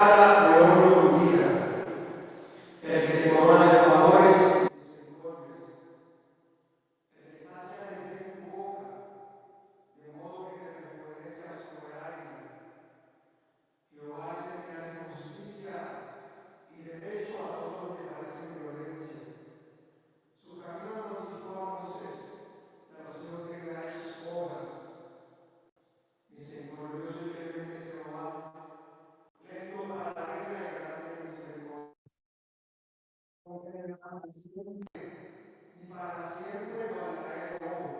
de oro tu vida, el que te corona de favores y misericordias, el que sacia de bien tu boca, de modo que te rejuvenezcas como el águila. Jehová es el que hace justicia y derecho a todos los que padecen violencia. Su camino notificó a Moisés, y a los hijos de Israel sus obras. Misericordioso y clemente es Jehová, lento para la ira y grande en misericordia. Ni para siempre guardará el ojo.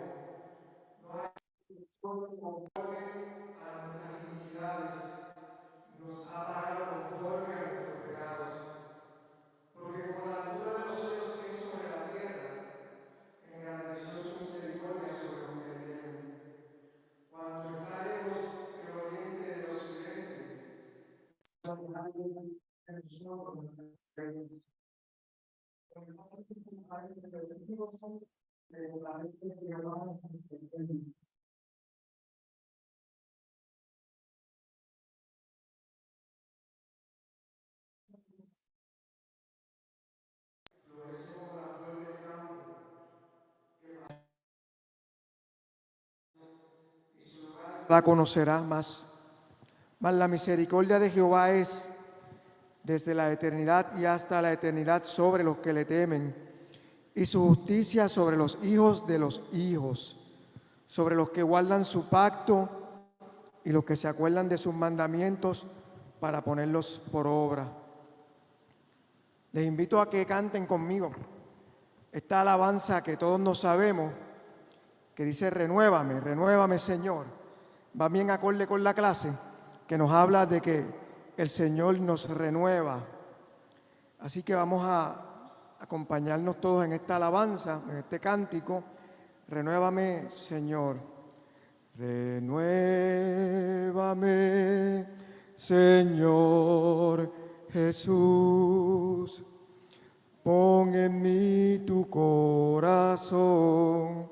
No hay conforme a nuestras iniquidades, nos ha pagado conforme a nuestros pecados. Porque como la altura de los cielos que es sobre la tierra, engrandeció su misericordia sobre los que le temen. Cuando está lejos el oriente del occidente, florece como la flor del campo, y su lugar la conocerá más. Mas la misericordia de Jehová es desde la eternidad y hasta la eternidad sobre los que le temen, y su justicia sobre los hijos de los hijos, sobre los que guardan su pacto y los que se acuerdan de sus mandamientos para ponerlos por obra. Les invito a que canten conmigo esta alabanza que todos nos sabemos, que dice: renuévame, renuévame, Señor. Va bien acorde con la clase, que nos habla de que el Señor nos renueva. Así que vamos a acompañarnos todos en esta alabanza, en este cántico. Renuévame, Señor. Renuévame, Señor Jesús. Pon en mí tu corazón.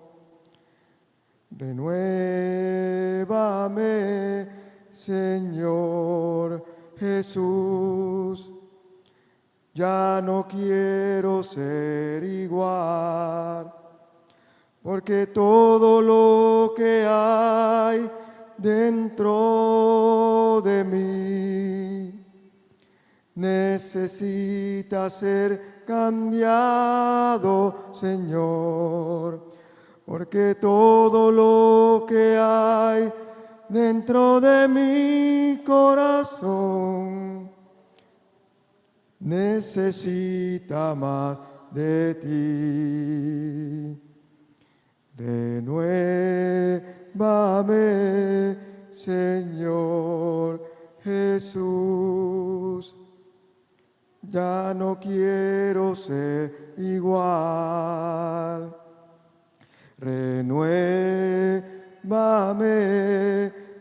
Renuévame, Señor Jesús. Ya no quiero ser igual, porque todo lo que hay dentro de mí necesita ser cambiado, Señor, porque todo lo que hay dentro de mi corazón necesita más de ti. Renuévame, Señor Jesús. Ya no quiero ser igual. Renuévame,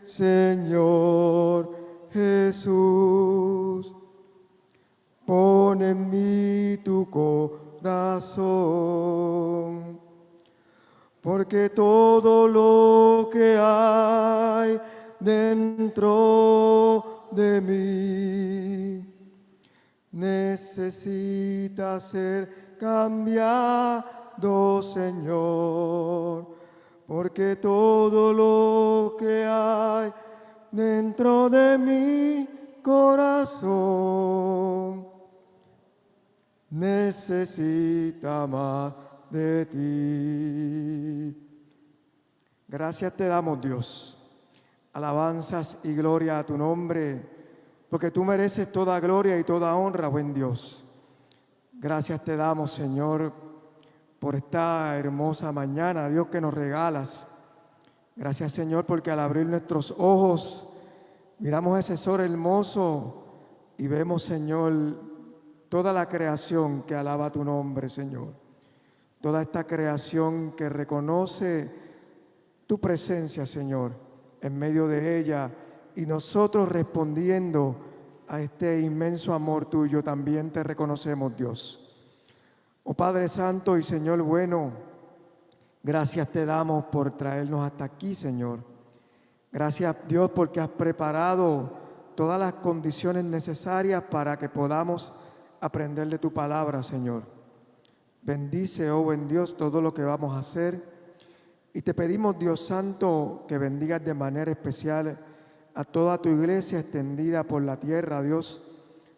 Señor Jesús. Pon en mí tu corazón, porque todo lo que hay dentro de mí necesita ser cambiado, Señor, porque todo lo que hay dentro de mi corazón necesita más de ti. Gracias te damos, Dios. Alabanzas y gloria a tu nombre, porque tú mereces toda gloria y toda honra, buen Dios. Gracias te damos, Señor, por esta hermosa mañana, Dios, que nos regalas. Gracias, Señor, porque al abrir nuestros ojos miramos ese sol hermoso y vemos, Señor, toda la creación que alaba tu nombre, Señor. Toda esta creación que reconoce tu presencia, Señor, en medio de ella, y nosotros respondiendo a este inmenso amor tuyo también te reconocemos, Dios. Oh Padre Santo y Señor bueno, gracias te damos por traernos hasta aquí, Señor. Gracias, Dios, porque has preparado todas las condiciones necesarias para que podamos aprender de tu palabra, Señor. Bendice, oh buen Dios, todo lo que vamos a hacer. Y te pedimos, Dios Santo, que bendigas de manera especial a toda tu iglesia extendida por la tierra, Dios.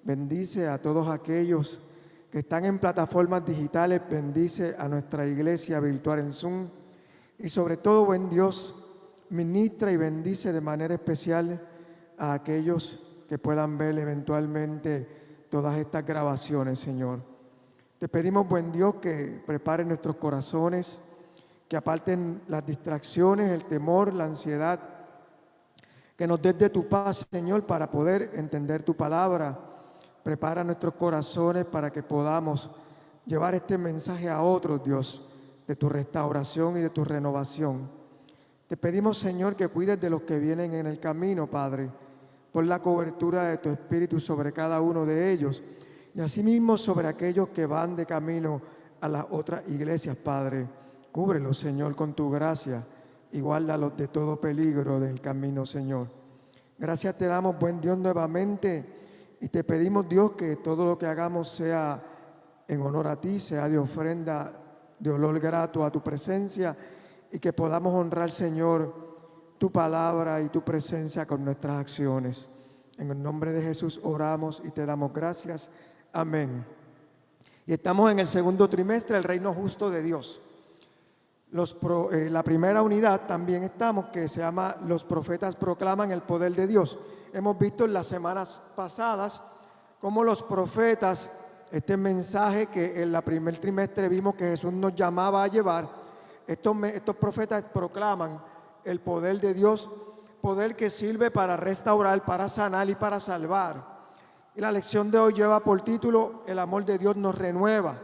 Bendice a todos aquellos que están en plataformas digitales. Bendice a nuestra iglesia virtual en Zoom. Y sobre todo, buen Dios, ministra y bendice de manera especial a aquellos que puedan ver eventualmente todas estas grabaciones, Señor. Te pedimos, buen Dios, que prepare nuestros corazones, que aparten las distracciones, el temor, la ansiedad, que nos des de tu paz, Señor, para poder entender tu palabra. Prepara nuestros corazones para que podamos llevar este mensaje a otros, Dios, de tu restauración y de tu renovación. Te pedimos, Señor, que cuides de los que vienen en el camino, Padre, por la cobertura de tu Espíritu sobre cada uno de ellos y asimismo sobre aquellos que van de camino a las otras iglesias, Padre. Cúbrelos, Señor, con tu gracia y guárdalos de todo peligro del camino, Señor. Gracias te damos, buen Dios, nuevamente, y te pedimos, Dios, que todo lo que hagamos sea en honor a ti, sea de ofrenda, de olor grato a tu presencia, y que podamos honrar, Señor, tu palabra y tu presencia con nuestras acciones. En el nombre de Jesús oramos y te damos gracias. Amén. Y estamos en el segundo trimestre, el reino justo de Dios. La primera unidad también estamos, que se llama Los profetas proclaman el poder de Dios. Hemos visto en las semanas pasadas cómo los profetas, este mensaje que en el primer trimestre vimos que Jesús nos llamaba a llevar, estos profetas proclaman el poder de Dios, poder que sirve para restaurar, para sanar y para salvar. Y la lección de hoy lleva por título El amor de Dios nos renueva.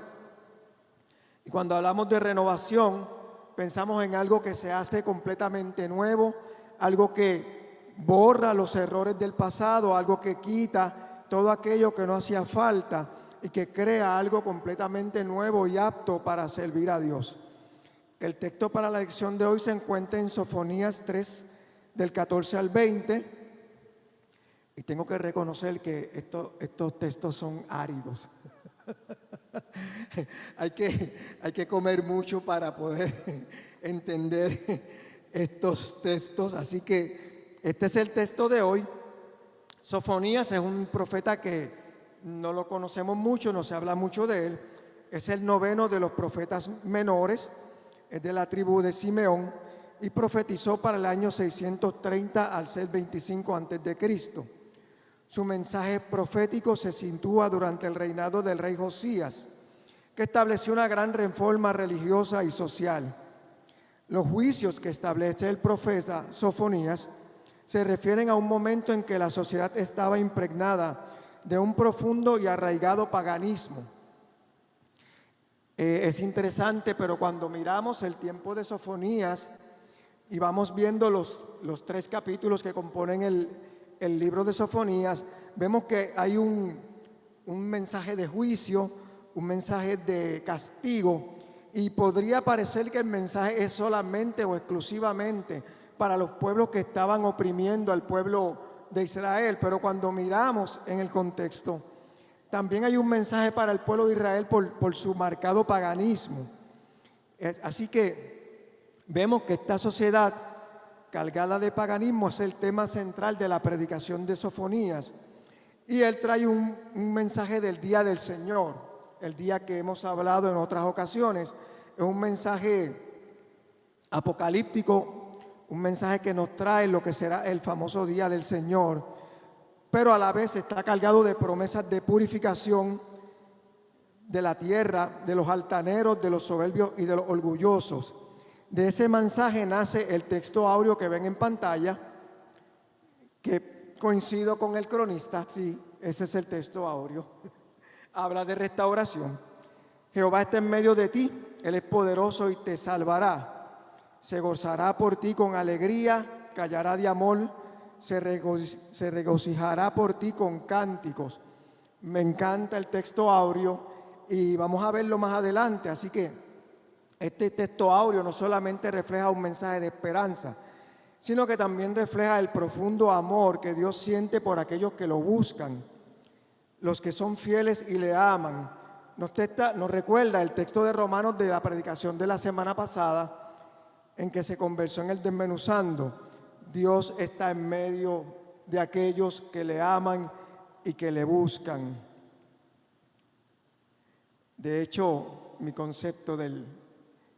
Y cuando hablamos de renovación, pensamos en algo que se hace completamente nuevo, algo que borra los errores del pasado, algo que quita todo aquello que no hacía falta y que crea algo completamente nuevo y apto para servir a Dios. El texto para la lección de hoy se encuentra en Sofonías 3, del 14 al 20. Y tengo que reconocer que estos textos son áridos. hay que comer mucho para poder entender estos textos. Así que este es el texto de hoy. Sofonías es un profeta que no lo conocemos mucho, no se habla mucho de él. Es el noveno de los profetas menores. Es de la tribu de Simeón y profetizó para el año 630 al 625 a.C. Su mensaje profético se sitúa durante el reinado del rey Josías, que estableció una gran reforma religiosa y social. Los juicios que establece el profeta Sofonías se refieren a un momento en que la sociedad estaba impregnada de un profundo y arraigado paganismo. Es interesante, pero cuando miramos el tiempo de Sofonías y vamos viendo los 3 capítulos que componen el libro de Sofonías, vemos que hay un mensaje de juicio, un mensaje de castigo, y podría parecer que el mensaje es solamente o exclusivamente para los pueblos que estaban oprimiendo al pueblo de Israel, pero cuando miramos en el contexto, también hay un mensaje para el pueblo de Israel por su marcado paganismo. Así que vemos que esta sociedad cargada de paganismo es el tema central de la predicación de Sofonías. Y él trae un mensaje del día del Señor, el día que hemos hablado en otras ocasiones. Es un mensaje apocalíptico, un mensaje que nos trae lo que será el famoso día del Señor, pero a la vez está cargado de promesas de purificación de la tierra, de los altaneros, de los soberbios y de los orgullosos. De ese mensaje nace el texto áureo que ven en pantalla, que coincido con el cronista. Sí, ese es el texto áureo. Habla de restauración. Jehová está en medio de ti, Él es poderoso y te salvará. Se gozará por ti con alegría, callará de amor, se regocijará por ti con cánticos. Me encanta el texto áureo y vamos a verlo más adelante. Así que este texto áureo no solamente refleja un mensaje de esperanza, sino que también refleja el profundo amor que Dios siente por aquellos que lo buscan, los que son fieles y le aman. Nos recuerda el texto de Romanos de la predicación de la semana pasada, en que se conversó en el desmenuzando. Dios está en medio de aquellos que le aman y que le buscan. De hecho, mi concepto del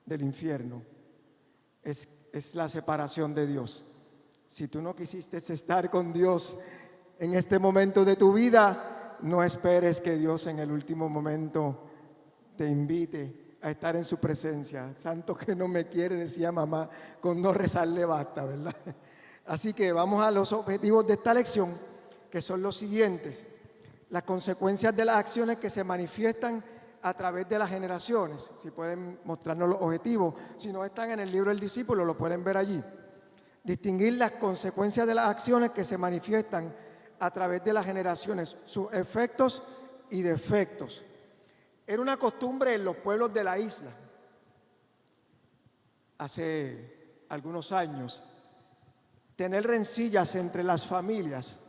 infierno es la separación de Dios. Si tú no quisiste estar con Dios en este momento de tu vida, no esperes que Dios en el último momento te invite a estar en su presencia. Santo que no me quiere, decía mamá, con no rezarle basta, ¿verdad? Así que vamos a los objetivos de esta lección, que son los siguientes: las consecuencias de las acciones que se manifiestan a través de las generaciones. Si pueden mostrarnos los objetivos, si no están en el libro del discípulo, lo pueden ver allí. Distinguir las consecuencias de las acciones que se manifiestan a través de las generaciones, sus efectos y defectos. Era una costumbre en los pueblos de la isla, hace algunos años, tener rencillas entre las familias.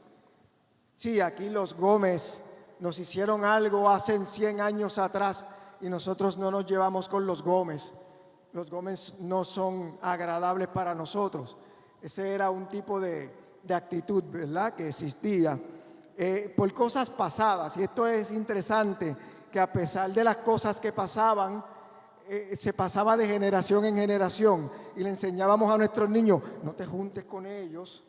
Sí, aquí los Gómez nos hicieron algo hace 100 años atrás y nosotros no nos llevamos con los Gómez. Los Gómez no son agradables para nosotros. Ese era un tipo de actitud, ¿verdad?, que existía por cosas pasadas. Y esto es interesante, que a pesar de las cosas que pasaban, se pasaba de generación en generación y le enseñábamos a nuestros niños: no te juntes con ellos,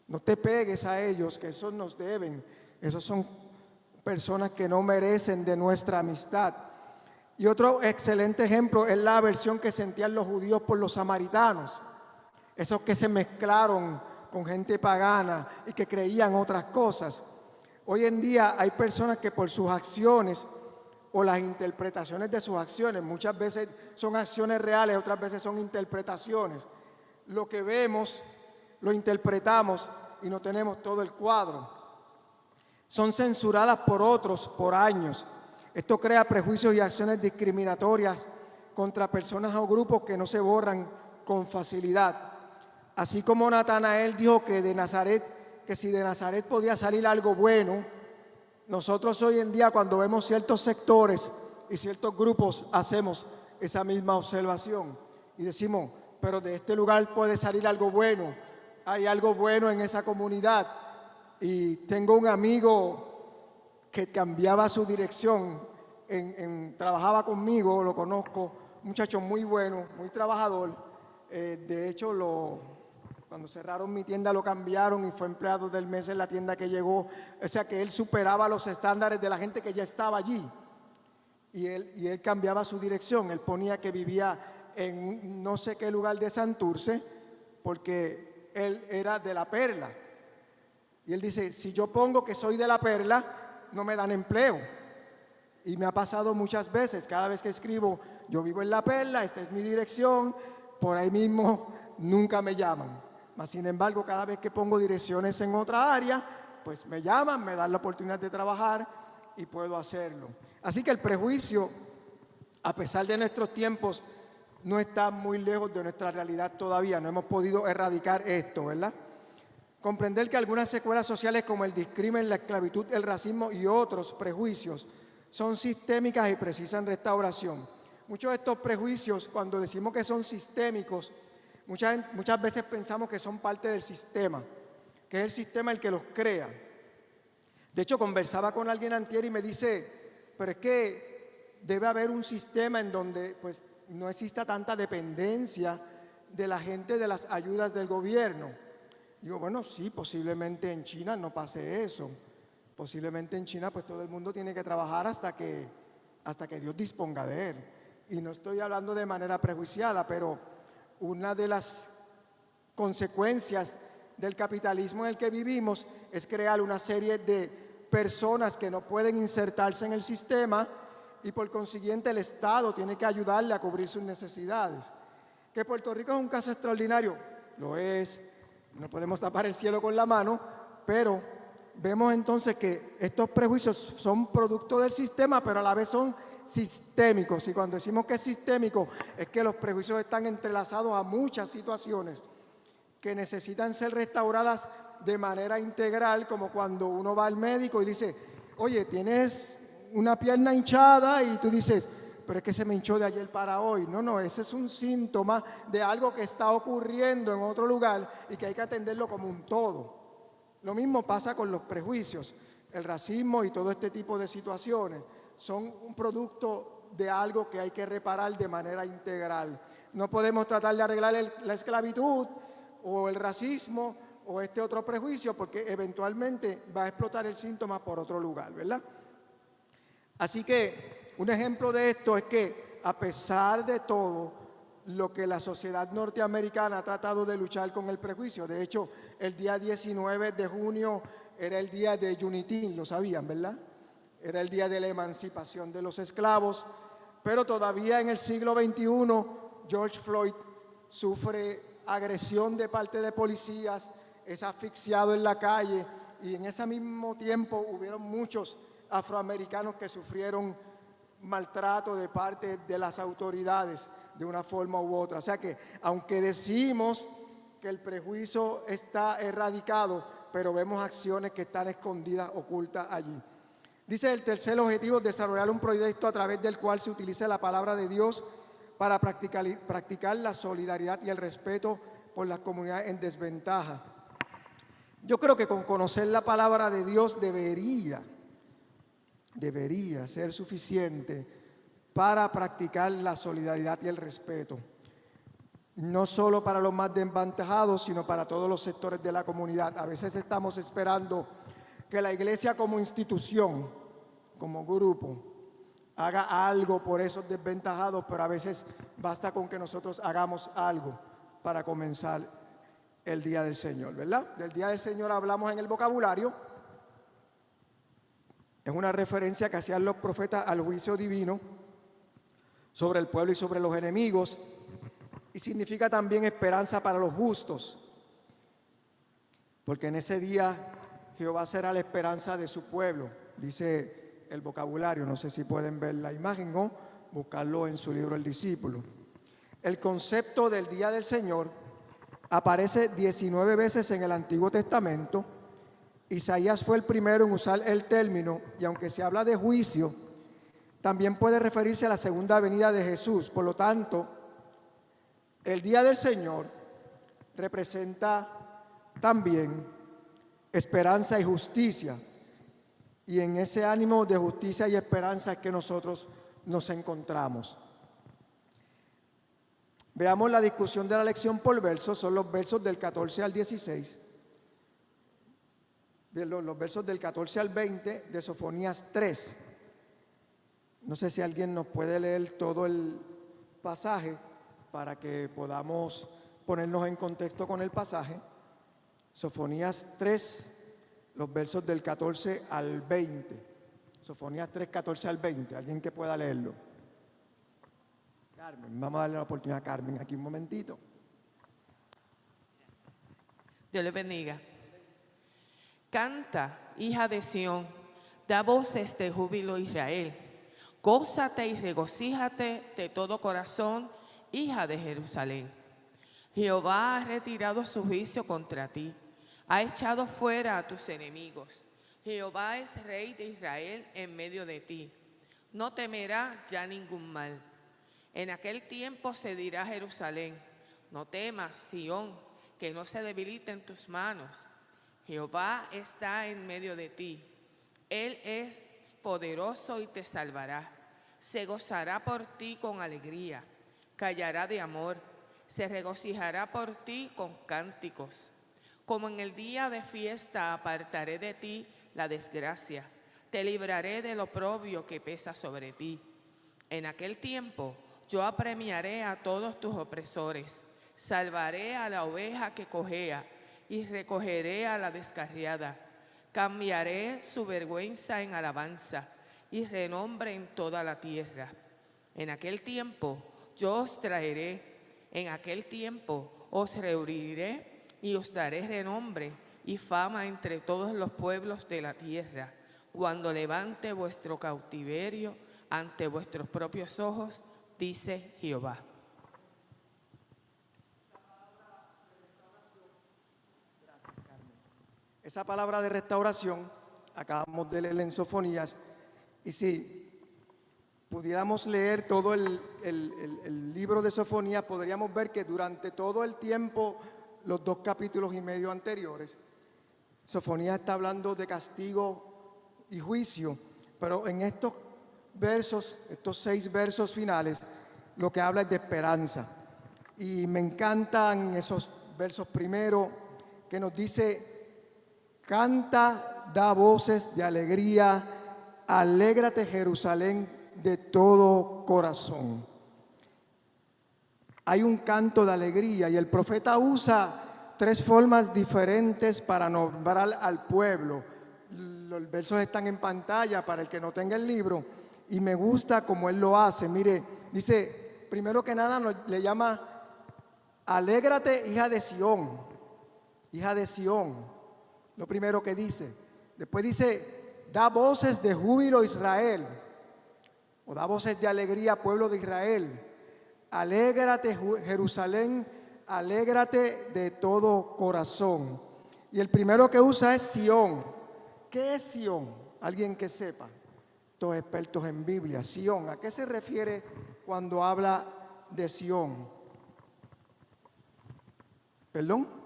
no te pegues a ellos, que esos nos deben, esos son personas que no merecen de nuestra amistad. Y otro excelente ejemplo es la aversión que sentían los judíos por los samaritanos, esos que se mezclaron con gente pagana y que creían otras cosas. Hoy en día hay personas que por sus acciones o las interpretaciones de sus acciones, muchas veces son acciones reales, otras veces son interpretaciones. Lo que vemos, lo interpretamos y no tenemos todo el cuadro. Son censuradas por otros por años. Esto crea prejuicios y acciones discriminatorias contra personas o grupos que no se borran con facilidad. Así como Natanael dijo que si de Nazaret podía salir algo bueno, nosotros hoy en día, cuando vemos ciertos sectores y ciertos grupos, hacemos esa misma observación y decimos: pero de este lugar puede salir algo bueno, hay algo bueno en esa comunidad. Y tengo un amigo que cambiaba su dirección, trabajaba conmigo, lo conozco, un muchacho muy bueno, muy trabajador. De hecho, cuando cerraron mi tienda lo cambiaron y fue empleado del mes en la tienda que llegó. O sea que él superaba los estándares de la gente que ya estaba allí. Y él cambiaba su dirección. Él ponía que vivía en no sé qué lugar de Santurce, porque él era de La Perla. Y él dice: si yo pongo que soy de La Perla, no me dan empleo. Y me ha pasado muchas veces, cada vez que escribo: yo vivo en La Perla, esta es mi dirección, por ahí mismo nunca me llaman. Mas, sin embargo, cada vez que pongo direcciones en otra área, pues me llaman, me dan la oportunidad de trabajar y puedo hacerlo. Así que el prejuicio, a pesar de nuestros tiempos, no está muy lejos de nuestra realidad todavía. No hemos podido erradicar esto, ¿verdad? Comprender que algunas secuelas sociales como el discrimen, la esclavitud, el racismo y otros prejuicios son sistémicas y precisan restauración. Muchos de estos prejuicios, cuando decimos que son sistémicos, muchas veces pensamos que son parte del sistema, que es el sistema el que los crea. De hecho, conversaba con alguien antier y me dice: pero es que debe haber un sistema en donde pues no exista tanta dependencia de la gente de las ayudas del gobierno. Digo: bueno, sí, posiblemente en China no pase eso. Posiblemente en China pues todo el mundo tiene que trabajar hasta que Dios disponga de él. Y no estoy hablando de manera prejuiciada, pero una de las consecuencias del capitalismo en el que vivimos es crear una serie de personas que no pueden insertarse en el sistema y por consiguiente el Estado tiene que ayudarle a cubrir sus necesidades. Que Puerto Rico es un caso extraordinario, lo es, no podemos tapar el cielo con la mano, pero vemos entonces que estos prejuicios son producto del sistema, pero a la vez son sistémicos. Y cuando decimos que es sistémico, es que los prejuicios están entrelazados a muchas situaciones. que necesitan ser restauradas de manera integral, como cuando uno va al médico y dice, oye, tienes una pierna hinchada, y tú dices, pero es que se me hinchó de ayer para hoy. No, ese es un síntoma de algo que está ocurriendo en otro lugar y que hay que atenderlo como un todo. Lo mismo pasa con los prejuicios. El racismo y todo este tipo de situaciones son un producto de algo que hay que reparar de manera integral. No podemos tratar de arreglar la esclavitud o el racismo o este otro prejuicio, porque eventualmente va a explotar el síntoma por otro lugar, ¿verdad? Así que un ejemplo de esto es que, a pesar de todo lo que la sociedad norteamericana ha tratado de luchar con el prejuicio, de hecho, el día 19 de junio era el día de Juneteenth, lo sabían, ¿verdad? Era el día de la emancipación de los esclavos, pero todavía en el siglo XXI, George Floyd sufre agresión de parte de policías, es asfixiado en la calle, y en ese mismo tiempo hubieron muchos afroamericanos que sufrieron maltrato de parte de las autoridades de una forma u otra. O sea que, aunque decimos que el prejuicio está erradicado, pero vemos acciones que están escondidas, ocultas allí. Dice el tercer objetivo, desarrollar un proyecto a través del cual se utilice la palabra de Dios para practicar la solidaridad y el respeto por las comunidades en desventaja. Yo creo que con conocer la palabra de Dios debería ser suficiente para practicar la solidaridad y el respeto, no solo para los más desventajados, sino para todos los sectores de la comunidad. A veces estamos esperando que la iglesia como institución, como grupo, haga algo por esos desventajados, pero a veces basta con que nosotros hagamos algo para comenzar el Día del Señor, ¿verdad? Del Día del Señor hablamos en el vocabulario. Es una referencia que hacían los profetas al juicio divino sobre el pueblo y sobre los enemigos, y significa también esperanza para los justos, porque en ese día Jehová será la esperanza de su pueblo, dice el vocabulario. No sé si pueden ver la imagen o buscarlo en su libro El Discípulo. El concepto del Día del Señor aparece 19 veces en el Antiguo Testamento. Isaías fue el primero en usar el término, y aunque se habla de juicio, también puede referirse a la segunda venida de Jesús. Por lo tanto, el Día del Señor representa también esperanza y justicia, y en ese ánimo de justicia y esperanza es que nosotros nos encontramos. Veamos la discusión de la lección por versos, son los versos del 14 al 16. Los versos del 14 al 20 de Sofonías 3. No sé si alguien nos puede leer todo el pasaje para que podamos ponernos en contexto con el pasaje. Sofonías 3, los versos del 14 al 20. Sofonías 3, 14 al 20. Alguien que pueda leerlo. Carmen, vamos a darle la oportunidad a Carmen aquí un momentito. Dios le bendiga. Canta, hija de Sión, da voces de júbilo, Israel. Gózate y regocíjate de todo corazón, hija de Jerusalén. Jehová ha retirado su juicio contra ti, ha echado fuera a tus enemigos. Jehová es rey de Israel en medio de ti. No temerá ya ningún mal. En aquel tiempo se dirá a Jerusalén: no temas, Sión, que no se debilite en tus manos. Jehová está en medio de ti. Él es poderoso y te salvará. Se gozará por ti con alegría, callará de amor, se regocijará por ti con cánticos. Como en el día de fiesta apartaré de ti la desgracia, te libraré del oprobio que pesa sobre ti. En aquel tiempo yo apremiaré a todos tus opresores, salvaré a la oveja que cojea y recogeré a la descarriada. Cambiaré su vergüenza en alabanza y renombre en toda la tierra. En aquel tiempo yo os traeré, en aquel tiempo os reuniré y os daré renombre y fama entre todos los pueblos de la tierra, cuando levante vuestro cautiverio ante vuestros propios ojos, dice Jehová. Esa palabra de restauración, acabamos de leer en Sofonías, y si pudiéramos leer todo el libro de Sofonías, podríamos ver que durante todo el tiempo, los 2 capítulos y medio anteriores, Sofonías está hablando de castigo y juicio, pero en estos versos, estos 6 versos finales, lo que habla es de esperanza. Y me encantan esos versos primero que nos dice: canta, da voces de alegría, alégrate Jerusalén de todo corazón. Hay un canto de alegría y el profeta usa 3 formas diferentes para nombrar al pueblo. Los versos están en pantalla para el que no tenga el libro y me gusta como él lo hace. Mire, dice, primero que nada le llama: alégrate, hija de Sión, hija de Sión, lo primero que dice. Después dice: da voces de júbilo Israel, o da voces de alegría pueblo de Israel. Alégrate Jerusalén, alégrate de todo corazón. Y el primero que usa es Sión. ¿Qué es Sión? Alguien que sepa. Estos expertos en Biblia. Sión, ¿a qué se refiere cuando habla de Sión? ¿Perdón?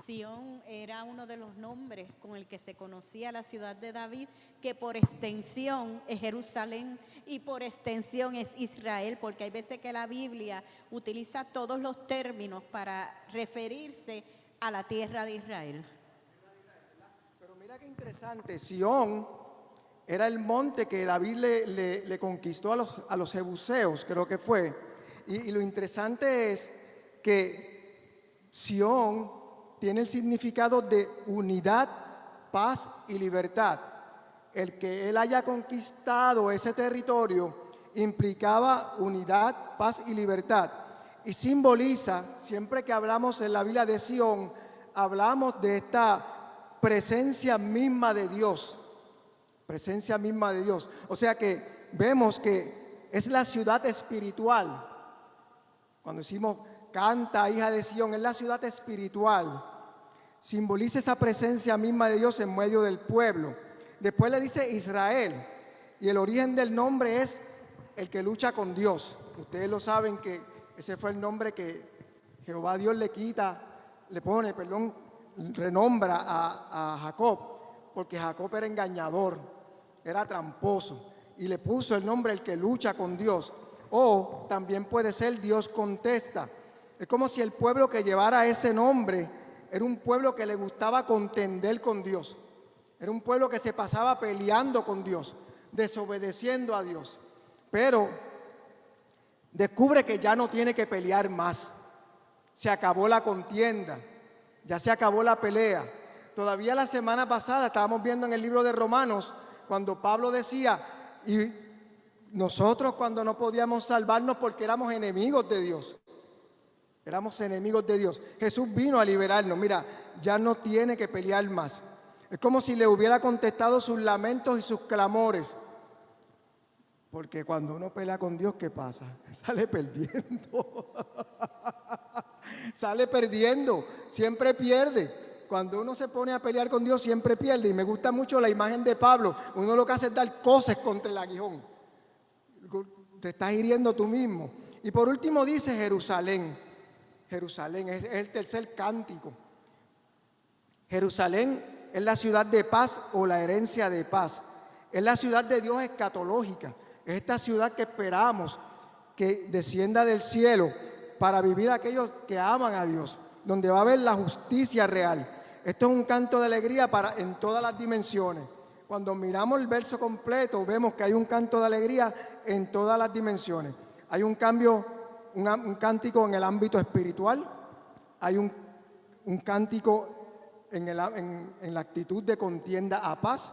Sión era uno de los nombres con el que se conocía la ciudad de David, que por extensión es Jerusalén y por extensión es Israel, porque hay veces que la Biblia utiliza todos los términos para referirse a la tierra de Israel. Pero mira qué interesante, Sión era el monte que David le conquistó a los jebuseos, creo que fue. Y lo interesante es que Sión tiene el significado de unidad, paz y libertad. El que él haya conquistado ese territorio implicaba unidad, paz y libertad. Y simboliza, siempre que hablamos en la Biblia de Sión, hablamos de esta presencia misma de Dios. Presencia misma de Dios. O sea que vemos que es la ciudad espiritual. Cuando decimos canta, hija de Sión, es la ciudad espiritual. Simboliza esa presencia misma de Dios en medio del pueblo. Después le dice Israel, y el origen del nombre es el que lucha con Dios. Ustedes lo saben que ese fue el nombre que Jehová Dios renombra a Jacob, porque Jacob era engañador, era tramposo, y le puso el nombre el que lucha con Dios. O también puede ser Dios contesta. Es como si el pueblo que llevara ese nombre era un pueblo que le gustaba contender con Dios. Era un pueblo que se pasaba peleando con Dios, desobedeciendo a Dios. Pero descubre que ya no tiene que pelear más. Se acabó la contienda, ya se acabó la pelea. Todavía la semana pasada estábamos viendo en el libro de Romanos cuando Pablo decía, y nosotros cuando no podíamos salvarnos porque éramos enemigos de Dios. Éramos enemigos de Dios. Jesús vino a liberarnos. Mira, ya no tiene que pelear más. Es como si le hubiera contestado sus lamentos y sus clamores. Porque cuando uno pelea con Dios, ¿qué pasa? Sale perdiendo. Sale perdiendo. Siempre pierde. Cuando uno se pone a pelear con Dios, siempre pierde. Y me gusta mucho la imagen de Pablo. Uno lo que hace es dar coces contra el aguijón. Te estás hiriendo tú mismo. Y por último dice Jerusalén. Jerusalén es el tercer cántico. Jerusalén es la ciudad de paz o la herencia de paz. Es la ciudad de Dios escatológica. Es esta ciudad que esperamos que descienda del cielo para vivir aquellos que aman a Dios, donde va a haber la justicia real. Esto es un canto de alegría en todas las dimensiones. Cuando miramos el verso completo, vemos que hay un canto de alegría en todas las dimensiones. Hay un cántico en el ámbito espiritual, hay un cántico en la actitud de contienda a paz,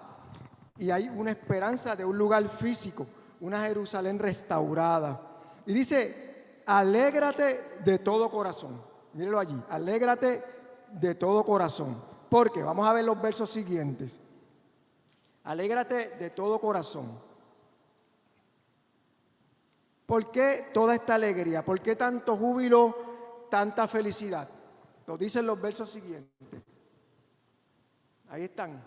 y hay una esperanza de un lugar físico, una Jerusalén restaurada. Y dice, alégrate de todo corazón. Mírelo allí, alégrate de todo corazón. Porque vamos a ver los versos siguientes. Alégrate de todo corazón. ¿Por qué toda esta alegría? ¿Por qué tanto júbilo, tanta felicidad? Lo dicen los versos siguientes. Ahí están.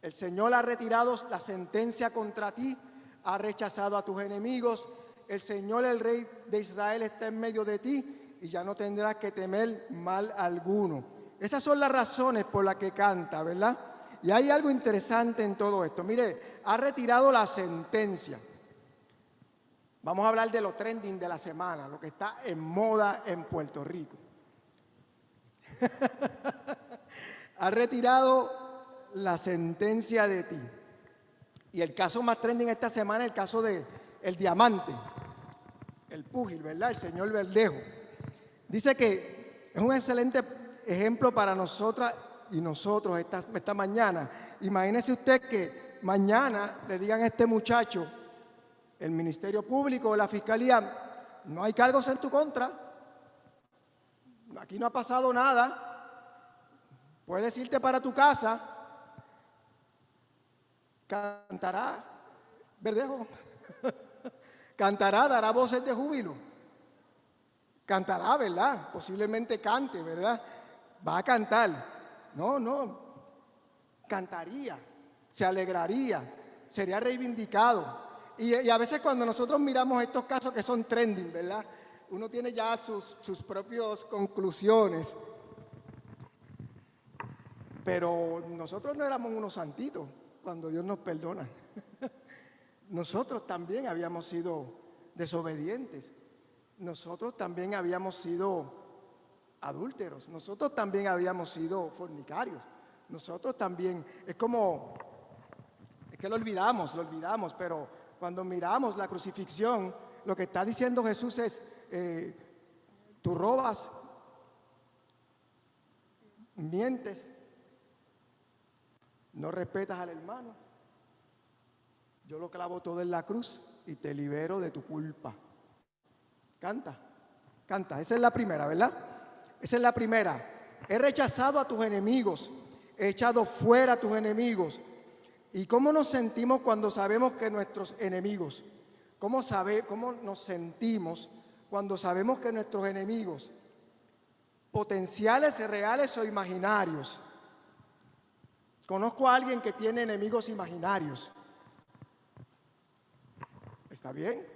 El Señor ha retirado la sentencia contra ti, ha rechazado a tus enemigos. El Señor, el Rey de Israel, está en medio de ti y ya no tendrás que temer mal alguno. Esas son las razones por las que canta, ¿verdad? Y hay algo interesante en todo esto. Mire, ha retirado la sentencia. Vamos a hablar de lo trending de la semana, lo que está en moda en Puerto Rico. Ha retirado la sentencia de ti. Y el caso más trending esta semana es el caso de el diamante, el púgil, ¿verdad? El señor Verdejo. Dice que es un excelente ejemplo para nosotras y nosotros esta mañana. Imagínese usted que mañana le digan a este muchacho, el Ministerio Público o la Fiscalía, no hay cargos en tu contra, aquí no ha pasado nada, puedes irte para tu casa. Cantará, Verdejo, cantará, dará voces de júbilo, cantará, ¿verdad? Posiblemente cante, ¿verdad? Va a cantar, no, cantaría, se alegraría, sería reivindicado. Y a veces cuando nosotros miramos estos casos que son trending, ¿verdad? Uno tiene ya sus propias conclusiones. Pero nosotros no éramos unos santitos cuando Dios nos perdona. Nosotros también habíamos sido desobedientes. Nosotros también habíamos sido adúlteros. Nosotros también habíamos sido fornicarios. Nosotros también, es que lo olvidamos, pero cuando miramos la crucifixión, lo que está diciendo Jesús es, tú robas, mientes, no respetas al hermano, yo lo clavo todo en la cruz y te libero de tu culpa. Canta, esa es la primera, ¿verdad? Esa es la primera. He rechazado a tus enemigos, he echado fuera a tus enemigos. ¿Y cómo nos sentimos cuando sabemos que nuestros enemigos, cómo nos sentimos cuando sabemos que nuestros enemigos, potenciales, reales o imaginarios? Conozco a alguien que tiene enemigos imaginarios. ¿Está bien?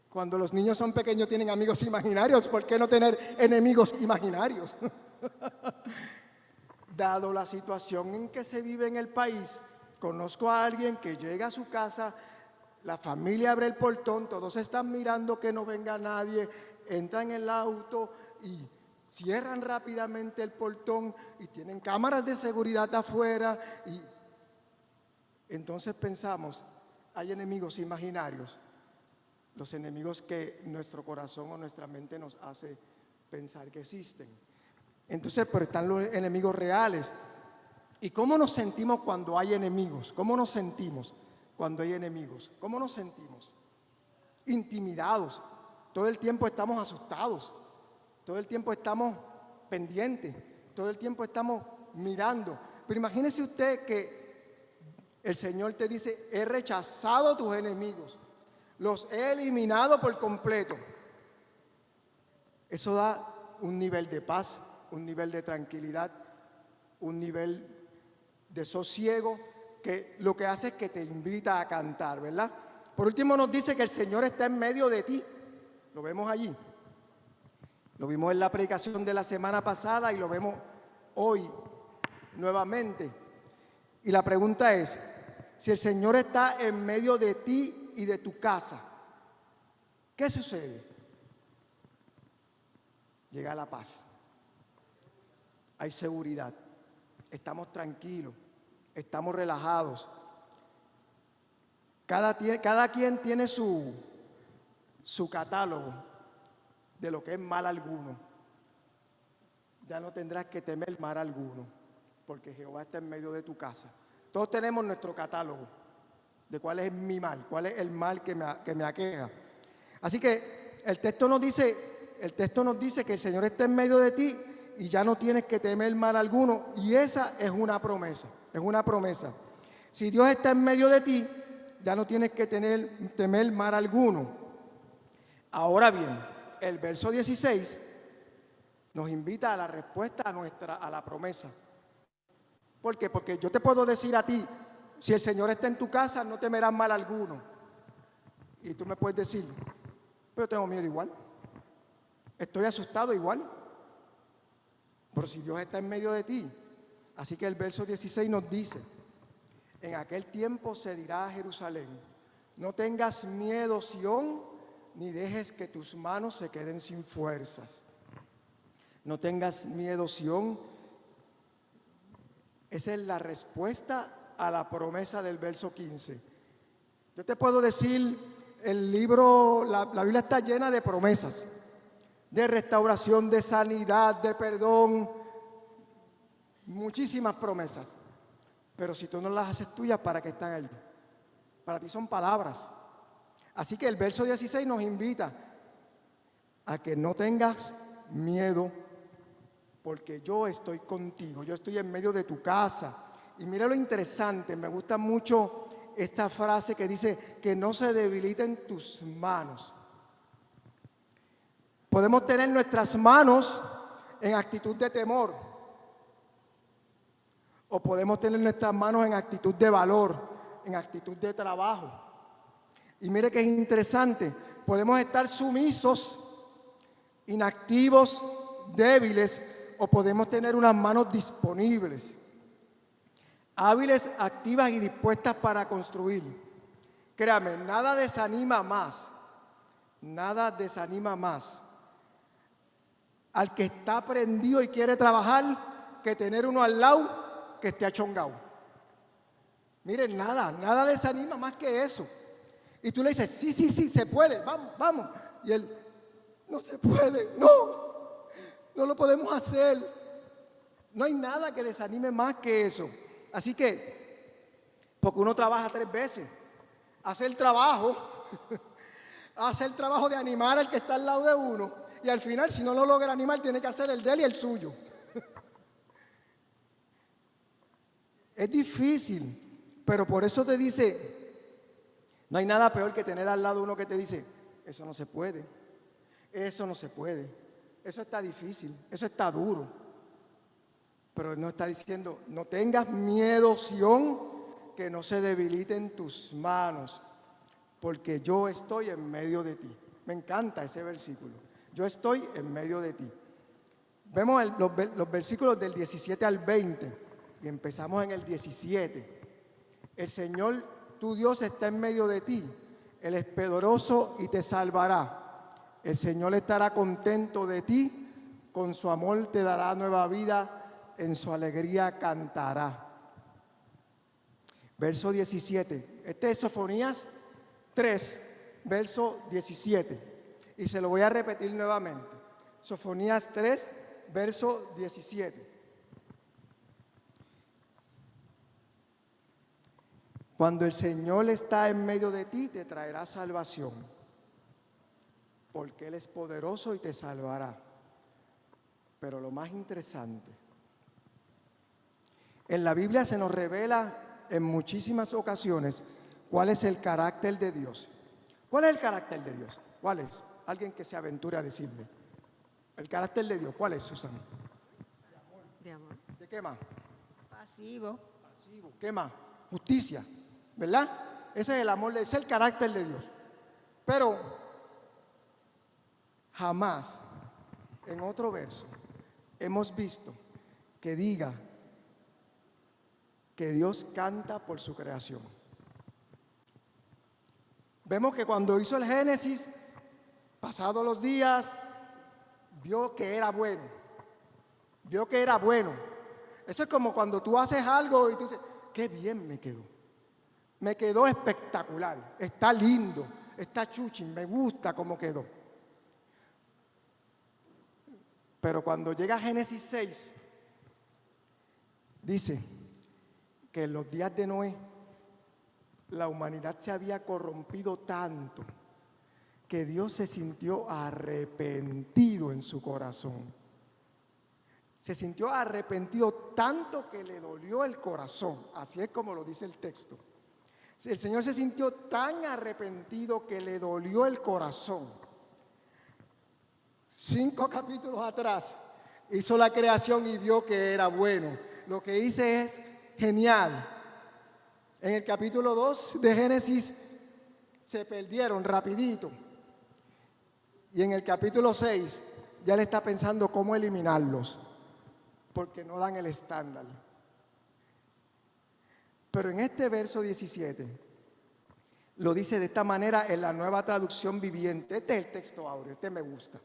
Cuando los niños son pequeños tienen amigos imaginarios, ¿por qué no tener enemigos imaginarios? Dado la situación en que se vive en el país, conozco a alguien que llega a su casa, la familia abre el portón, todos están mirando que no venga nadie, entran en el auto y cierran rápidamente el portón y tienen cámaras de seguridad afuera y entonces pensamos, hay enemigos imaginarios, los enemigos que nuestro corazón o nuestra mente nos hace pensar que existen. Entonces, pero están los enemigos reales. ¿Y cómo nos sentimos cuando hay enemigos? ¿Cómo nos sentimos cuando hay enemigos? ¿Cómo nos sentimos? Intimidados. Todo el tiempo estamos asustados. Todo el tiempo estamos pendientes. Todo el tiempo estamos mirando. Pero imagínese usted que el Señor te dice, he rechazado a tus enemigos. Los he eliminado por completo. Eso da un nivel de paz, un nivel de tranquilidad, un nivel de sosiego, que lo que hace es que te invita a cantar, ¿verdad? Por último nos dice que el Señor está en medio de ti. Lo vemos allí. Lo vimos en la predicación de la semana pasada y lo vemos hoy nuevamente. Y la pregunta es, si el Señor está en medio de ti y de tu casa, ¿qué sucede? Llega la paz. Hay seguridad. Estamos tranquilos. Estamos relajados. Cada quien tiene su catálogo de lo que es mal alguno. Ya no tendrás que temer mal alguno, porque Jehová está en medio de tu casa. Todos tenemos nuestro catálogo de cuál es mi mal, cuál es el mal que me aqueja. Así que el texto nos dice que el Señor está en medio de ti y ya no tienes que temer mal alguno, y esa es una promesa, es una promesa. Si Dios está en medio de ti, ya no tienes que temer mal alguno. Ahora bien, el verso 16 nos invita a la respuesta a la promesa. ¿Por qué? Porque yo te puedo decir a ti, si el Señor está en tu casa, no temerás mal alguno. Y tú me puedes decir, pero tengo miedo igual. Estoy asustado igual. Pero si Dios está en medio de ti. Así que el verso 16 nos dice, en aquel tiempo se dirá a Jerusalén, no tengas miedo, Sión, ni dejes que tus manos se queden sin fuerzas. No tengas miedo, Sión. Esa es la respuesta a la promesa del verso 15. Yo te puedo decir, el libro, la Biblia está llena de promesas, de restauración, de sanidad, de perdón, muchísimas promesas. Pero si tú no las haces tuyas, ¿para qué están allí? Para ti son palabras. Así que el verso 16 nos invita a que no tengas miedo, porque yo estoy contigo, yo estoy en medio de tu casa. Y mira lo interesante, me gusta mucho esta frase que dice que no se debiliten tus manos. Podemos tener nuestras manos en actitud de temor, o podemos tener nuestras manos en actitud de valor, en actitud de trabajo. Y mire que es interesante, podemos estar sumisos, inactivos, débiles, o podemos tener unas manos disponibles, hábiles, activas y dispuestas para construir. Créame, nada desanima más al que está prendido y quiere trabajar que tener uno al lado que esté achongado. Miren, nada desanima más que eso. Y tú le dices, sí, se puede, vamos. Y él, no se puede, no lo podemos hacer. No hay nada que desanime más que eso. Así que, porque uno trabaja 3 veces, hace el trabajo de animar al que está al lado de uno, y al final, si no lo logra animar, tiene que hacer el de él y el suyo. Es difícil, pero por eso te dice, no hay nada peor que tener al lado uno que te dice, eso no se puede, eso está difícil, eso está duro. Pero él no está diciendo, no tengas miedo, Sión, que no se debiliten tus manos, porque yo estoy en medio de ti. Me encanta ese versículo. Yo estoy en medio de ti. Vemos los versículos del 17 al 20 y empezamos en el 17. El Señor, tu Dios, está en medio de ti. Él es poderoso y te salvará. El Señor estará contento de ti. Con su amor te dará nueva vida. En su alegría cantará. Verso 17. Este es Sofonías 3, verso 17. Y se lo voy a repetir nuevamente. Sofonías 3, verso 17. Cuando el Señor está en medio de ti, te traerá salvación, porque Él es poderoso y te salvará. Pero lo más interesante, en la Biblia se nos revela en muchísimas ocasiones cuál es el carácter de Dios. ¿Cuál es el carácter de Dios? ¿Cuál es? Alguien que se aventure a decirme. El carácter de Dios, ¿cuál es, Susana? De amor. ¿De qué más? Pasivo. ¿Qué más? Justicia, ¿verdad? Ese es el amor, ese es el carácter de Dios. Pero jamás en otro verso hemos visto que diga que Dios canta por su creación. Vemos que cuando hizo el Génesis, pasados los días, vio que era bueno. Eso es como cuando tú haces algo y tú dices, qué bien me quedó. Me quedó espectacular, está lindo, está chuchi, me gusta cómo quedó. Pero cuando llega a Génesis 6, dice que en los días de Noé, la humanidad se había corrompido tanto que Dios se sintió arrepentido en su corazón. Se sintió arrepentido tanto que le dolió el corazón. Así es como lo dice el texto. El Señor se sintió tan arrepentido que le dolió el corazón. 5 capítulos atrás, hizo la creación y vio que era bueno. Lo que hice es genial. En el capítulo 2 de Génesis se perdieron rapidito. Y en el capítulo 6 ya le está pensando cómo eliminarlos, porque no dan el estándar. Pero en este verso 17 lo dice de esta manera en la Nueva Traducción Viviente. Este es el texto áureo, este me gusta.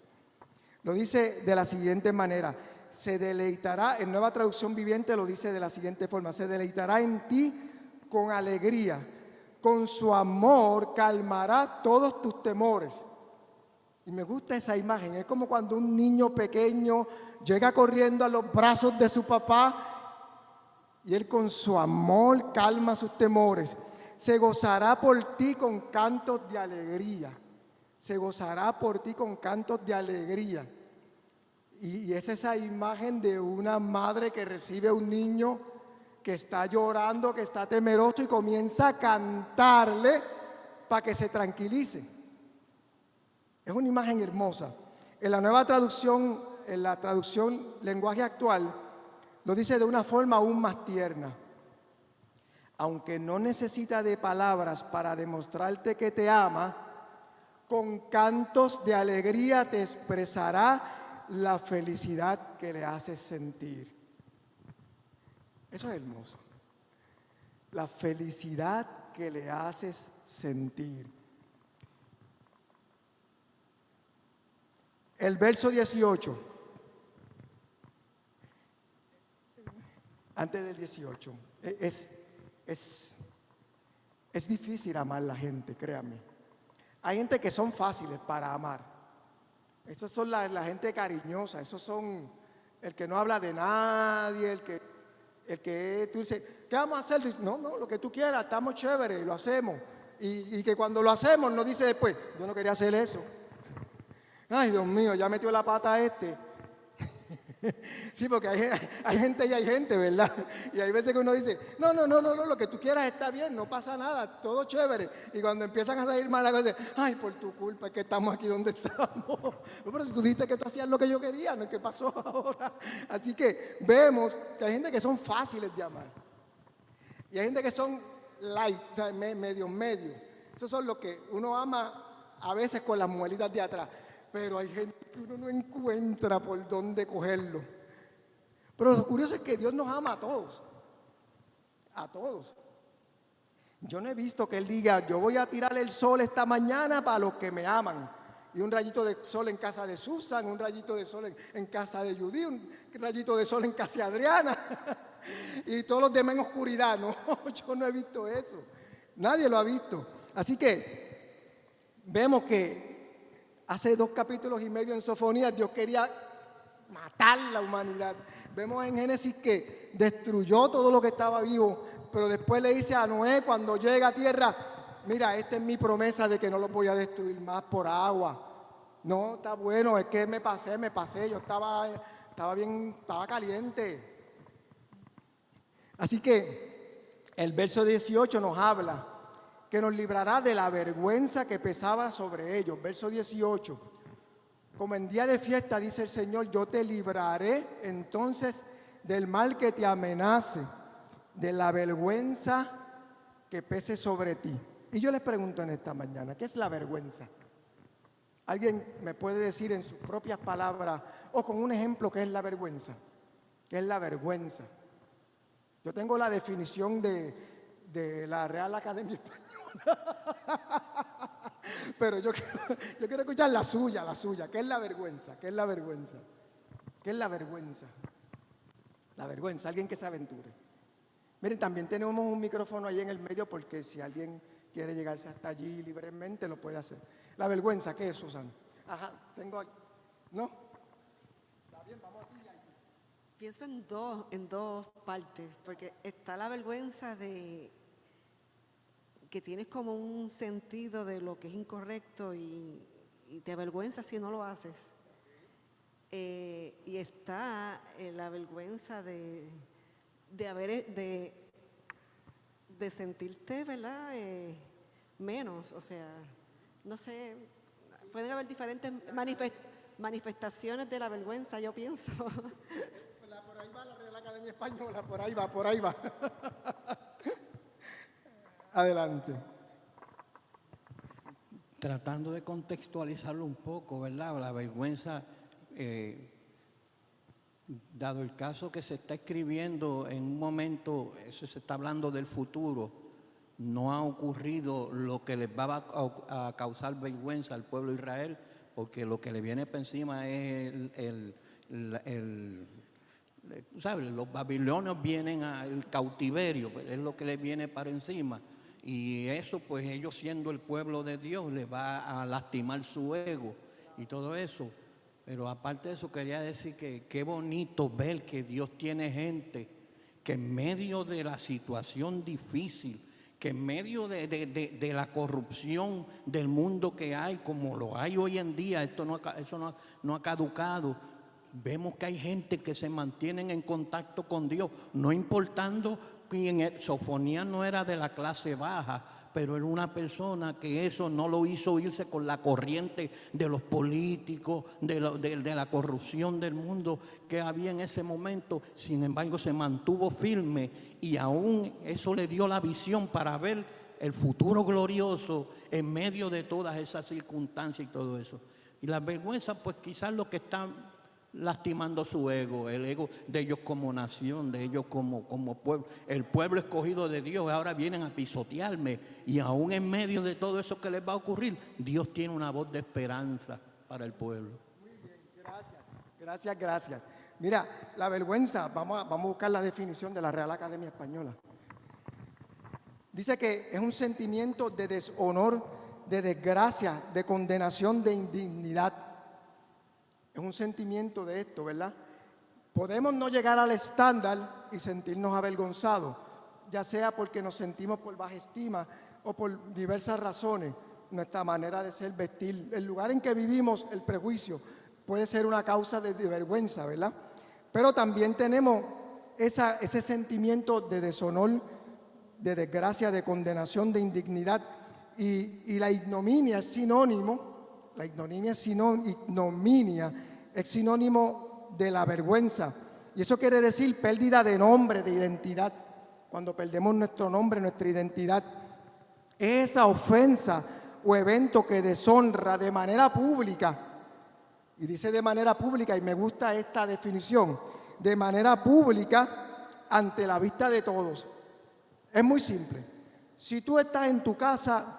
Lo dice de la siguiente manera: se deleitará, en Nueva Traducción Viviente lo dice de la siguiente forma: se deleitará en ti con alegría, con su amor calmará todos tus temores. Y me gusta esa imagen, es como cuando un niño pequeño llega corriendo a los brazos de su papá y él con su amor calma sus temores. Se gozará por ti con cantos de alegría. Se gozará por ti con cantos de alegría. Y es esa imagen de una madre que recibe a un niño que está llorando, que está temeroso y comienza a cantarle para que se tranquilice. Es una imagen hermosa. En la Nueva Traducción, en la traducción lenguaje actual, lo dice de una forma aún más tierna. Aunque no necesita de palabras para demostrarte que te ama, con cantos de alegría te expresará la felicidad que le haces sentir. Eso es hermoso. La felicidad que le haces sentir. El verso 18, antes del 18, es difícil amar a la gente, créanme. Hay gente que son fáciles para amar. Esos son la gente cariñosa, esos son el que no habla de nadie, el que tú dices, ¿qué vamos a hacer? No, lo que tú quieras, estamos chéveres, lo hacemos. Y que cuando lo hacemos nos dice después, yo no quería hacer eso. Ay, Dios mío, ya metió la pata este. Sí, porque hay gente y hay gente, ¿verdad? Y hay veces que uno dice, no, lo que tú quieras está bien, no pasa nada, todo chévere. Y cuando empiezan a salir malas cosas, ay, por tu culpa es que estamos aquí donde estamos. Pero si tú dijiste que tú hacías lo que yo quería, no es que pasó ahora. Así que vemos que hay gente que son fáciles de amar. Y hay gente que son light, o sea, medio. Esos son los que uno ama a veces con las muelitas de atrás. Pero hay gente que uno no encuentra por dónde cogerlo. Pero lo curioso es que Dios nos ama a todos. A todos. Yo no he visto que Él diga, yo voy a tirar el sol esta mañana para los que me aman. Y un rayito de sol en casa de Susan, un rayito de sol en casa de Judy, un rayito de sol en casa de Adriana. Y todos los demás en oscuridad. No, yo no he visto eso. Nadie lo ha visto. Así que vemos que hace 2 capítulos y medio en Sofonías, Dios quería matar la humanidad. Vemos en Génesis que destruyó todo lo que estaba vivo, pero después le dice a Noé cuando llega a tierra, mira, esta es mi promesa de que no los voy a destruir más por agua. No, está bueno, es que me pasé, yo estaba caliente. Así que el verso 18 nos habla que nos librará de la vergüenza que pesaba sobre ellos. Verso 18. Como en día de fiesta, dice el Señor, yo te libraré entonces del mal que te amenace, de la vergüenza que pese sobre ti. Y yo les pregunto en esta mañana, ¿qué es la vergüenza? ¿Alguien me puede decir en sus propias palabras o con un ejemplo qué es la vergüenza? ¿Qué es la vergüenza? Yo tengo la definición de la Real Academia Española. Pero yo quiero escuchar la suya. ¿Qué es la vergüenza? ¿Qué es la vergüenza? ¿Qué es la vergüenza? La vergüenza, alguien que se aventure. Miren, también tenemos un micrófono ahí en el medio porque si alguien quiere llegarse hasta allí libremente lo puede hacer. La vergüenza, ¿qué es, Susan? Ajá, tengo aquí. ¿No? Está bien, vamos aquí. Pienso en dos partes, porque está la vergüenza de que tienes como un sentido de lo que es incorrecto y te avergüenza si no lo haces. Y está la vergüenza de sentirte, ¿verdad? Menos, o sea, no sé, pueden haber diferentes manifestaciones de la vergüenza, yo pienso. Por ahí va la Real Academia Española, por ahí va, por ahí va. Adelante. Tratando de contextualizarlo un poco, ¿verdad? La vergüenza, dado el caso que se está escribiendo en un momento, eso se está hablando del futuro, no ha ocurrido lo que les va a causar vergüenza al pueblo de Israel, porque lo que le viene por encima es ¿sabes? Los babilonios vienen al cautiverio, pues, es lo que les viene para encima. Y eso, pues ellos siendo el pueblo de Dios, les va a lastimar su ego y todo eso. Pero aparte de eso, quería decir que qué bonito ver que Dios tiene gente que en medio de la situación difícil, que en medio de la corrupción del mundo que hay, como lo hay hoy en día, eso no ha caducado. Vemos que hay gente que se mantienen en contacto con Dios, no importando quién es. Sofonías no era de la clase baja, pero era una persona que eso no lo hizo irse con la corriente de los políticos, de la corrupción del mundo que había en ese momento. Sin embargo, se mantuvo firme y aún eso le dio la visión para ver el futuro glorioso en medio de todas esas circunstancias y todo eso. Y las vergüenzas, pues quizás lo que están lastimando su ego, el ego de ellos como nación, de ellos como pueblo, el pueblo escogido de Dios. Ahora vienen a pisotearme, y aún en medio de todo eso que les va a ocurrir, Dios tiene una voz de esperanza para el pueblo. Muy bien, gracias. Mira, la vergüenza, vamos a buscar la definición de la Real Academia Española. Dice que es un sentimiento de deshonor, de desgracia, de condenación, de indignidad. Es un sentimiento de esto, ¿verdad? Podemos no llegar al estándar y sentirnos avergonzados, ya sea porque nos sentimos por baja estima o por diversas razones. Nuestra manera de ser, vestir, el lugar en que vivimos, el prejuicio, puede ser una causa de vergüenza, ¿verdad? Pero también tenemos ese sentimiento de deshonor, de desgracia, de condenación, de indignidad. Y la ignominia es sinónimo. La ignominia es sinónimo de la vergüenza. Y eso quiere decir pérdida de nombre, de identidad. Cuando perdemos nuestro nombre, nuestra identidad. Es esa ofensa o evento que deshonra de manera pública. Y dice de manera pública, y me gusta esta definición, de manera pública ante la vista de todos. Es muy simple. Si tú estás en tu casa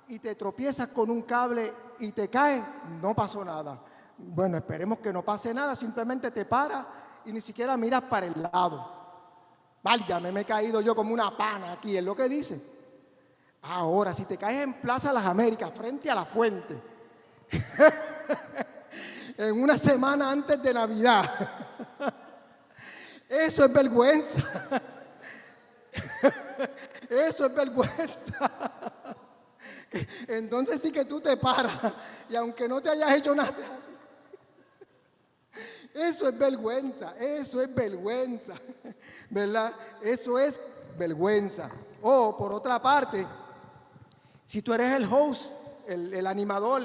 y te tropiezas con un cable y te caes, no pasó nada. Bueno, esperemos que no pase nada, simplemente te paras y ni siquiera miras para el lado. Válgame, me he caído yo como una pana aquí, es lo que dice. Ahora, si te caes en Plaza Las Américas, frente a la fuente, en una semana antes de Navidad, eso es vergüenza. Eso es vergüenza. Entonces sí que tú te paras y aunque no te hayas hecho nada, eso es vergüenza, ¿verdad? Eso es vergüenza. O por otra parte, si tú eres el host, el animador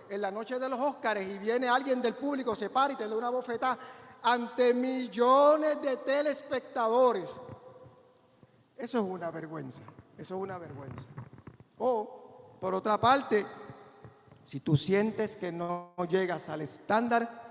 en la noche de los Óscares y viene alguien del público, se para y te da una bofetada ante millones de telespectadores, eso es una vergüenza, O, por otra parte, si tú sientes que no llegas al estándar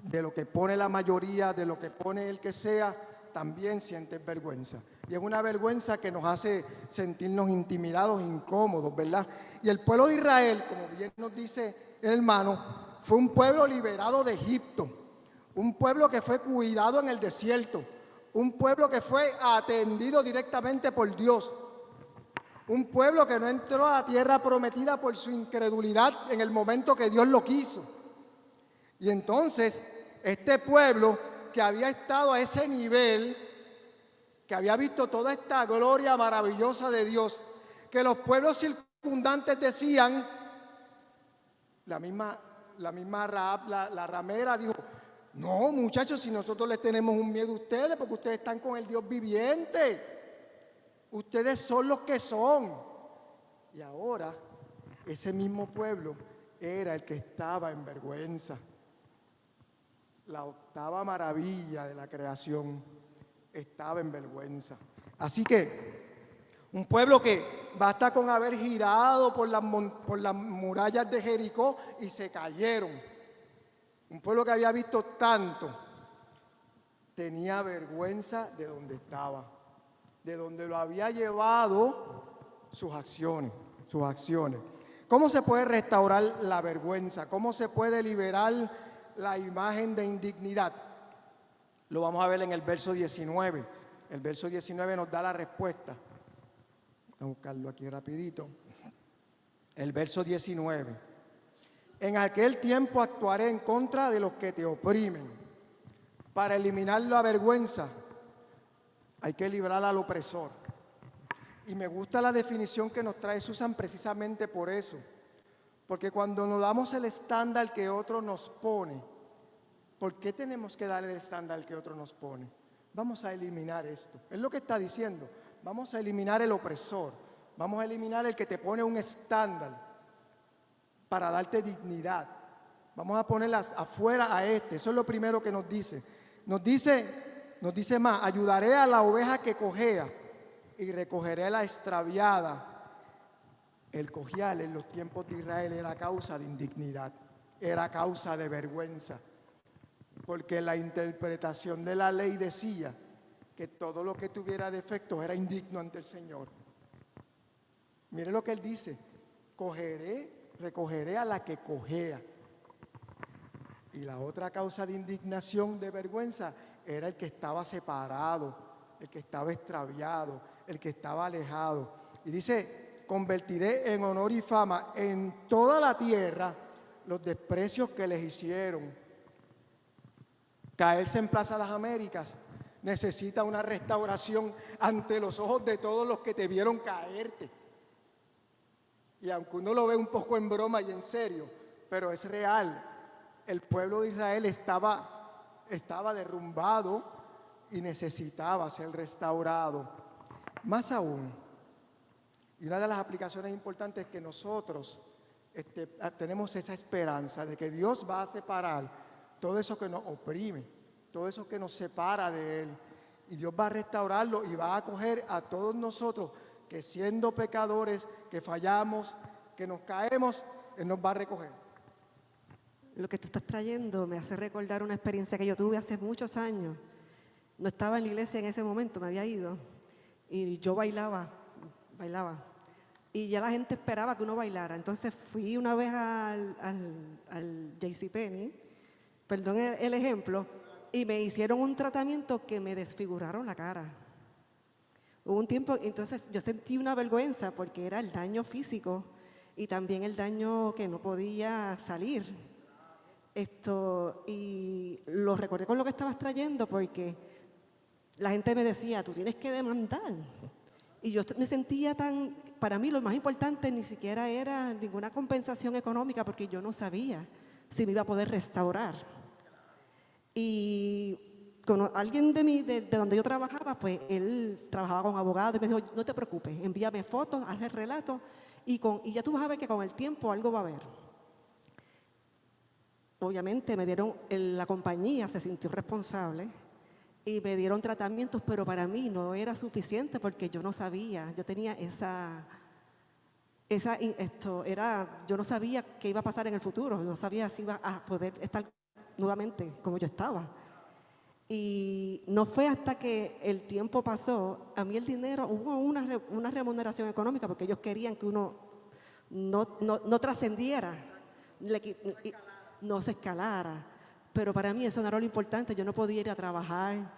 de lo que pone la mayoría, de lo que pone el que sea, también sientes vergüenza. Y es una vergüenza que nos hace sentirnos intimidados, incómodos, ¿verdad? Y el pueblo de Israel, como bien nos dice el hermano, fue un pueblo liberado de Egipto, un pueblo que fue cuidado en el desierto, un pueblo que fue atendido directamente por Dios, un pueblo que no entró a la tierra prometida por su incredulidad en el momento que Dios lo quiso. Y entonces, este pueblo que había estado a ese nivel, que había visto toda esta gloria maravillosa de Dios, que los pueblos circundantes decían, la misma Rahab, la ramera, dijo: no, muchachos, si nosotros les tenemos un miedo a ustedes, porque ustedes están con el Dios viviente. Ustedes son los que son. Y ahora, ese mismo pueblo era el que estaba en vergüenza. la octava maravilla de la creación, estaba en vergüenza. Así que un pueblo que basta con haber girado por las murallas de Jericó y se cayeron. Un pueblo que había visto tanto, tenía vergüenza de donde estaba, de donde lo había llevado sus acciones. ¿Cómo se puede restaurar la vergüenza? ¿Cómo se puede liberar la imagen de indignidad? Lo vamos a ver en el verso 19. El verso 19 nos da la respuesta. Vamos a buscarlo aquí rapidito. El verso 19. En aquel tiempo actuaré en contra de los que te oprimen. Para eliminar la vergüenza, hay que librar al opresor. Y me gusta la definición que nos trae Susan precisamente por eso. Porque cuando nos damos el estándar que otro nos pone, ¿por qué tenemos que dar el estándar que otro nos pone? Vamos a eliminar esto. Es lo que está diciendo. Vamos a eliminar el opresor. Vamos a eliminar el que te pone un estándar para darte dignidad. Vamos a ponerlas afuera a este. Eso es lo primero que nos dice. Nos dice más, ayudaré a la oveja que cojea y recogeré a la extraviada. El cojear en los tiempos de Israel era causa de indignidad, era causa de vergüenza, porque la interpretación de la ley decía que todo lo que tuviera defectos era indigno ante el Señor. Mire lo que él dice, recogeré a la que cojea. Y la otra causa de indignación, de vergüenza, era el que estaba separado, el que estaba extraviado, el que estaba alejado. Y dice, convertiré en honor y fama en toda la tierra los desprecios que les hicieron. Caerse en Plaza Las Américas necesita una restauración ante los ojos de todos los que te vieron caerte. Y aunque uno lo ve un poco en broma y en serio, pero es real. El pueblo de Israel estaba derrumbado y necesitaba ser restaurado. Más aún, y una de las aplicaciones importantes es que nosotros tenemos esa esperanza de que Dios va a separar todo eso que nos oprime, todo eso que nos separa de Él. Y Dios va a restaurarlo y va a acoger a todos nosotros que siendo pecadores, que fallamos, que nos caemos, Él nos va a recoger. Lo que tú estás trayendo me hace recordar una experiencia que yo tuve hace muchos años. No estaba en la iglesia en ese momento, me había ido. Y yo bailaba. Y ya la gente esperaba que uno bailara. Entonces fui una vez al JCPenney, perdón el ejemplo, y me hicieron un tratamiento que me desfiguraron la cara. Hubo un tiempo, entonces yo sentí una vergüenza porque era el daño físico y también el daño que no podía salir. Y lo recordé con lo que estabas trayendo porque la gente me decía, tú tienes que demandar. Y yo me sentía para mí lo más importante ni siquiera era ninguna compensación económica porque yo no sabía si me iba a poder restaurar. Y con alguien de donde yo trabajaba, pues él trabajaba con abogados y me dijo, no te preocupes, envíame fotos, haz el relato y ya tú vas a ver que con el tiempo algo va a haber. Obviamente la compañía se sintió responsable y me dieron tratamientos, pero para mí no era suficiente porque yo no sabía, yo tenía yo no sabía qué iba a pasar en el futuro, no sabía si iba a poder estar nuevamente como yo estaba. Y no fue hasta que el tiempo pasó, a mí el dinero, hubo una remuneración económica porque ellos querían que uno no trascendiera, no se escalara, pero para mí eso no era lo importante, yo no podía ir a trabajar,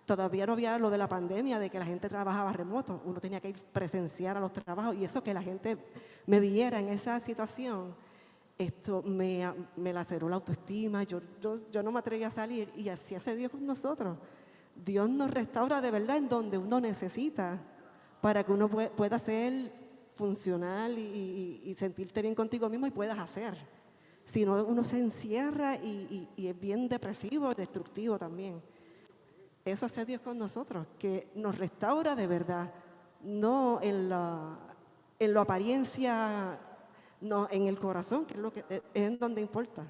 todavía no había lo de la pandemia, de que la gente trabajaba remoto, uno tenía que ir presenciar a los trabajos y eso que la gente me viera en esa situación, esto me laceró la autoestima, yo no me atreví a salir y así hace Dios con nosotros. Dios nos restaura de verdad en donde uno necesita para que uno pueda ser funcional y sentirte bien contigo mismo y puedas hacer. Si no, uno se encierra y es bien depresivo, destructivo también. Eso hace Dios con nosotros, que nos restaura de verdad, no en la apariencia, no en el corazón, que es en donde importa.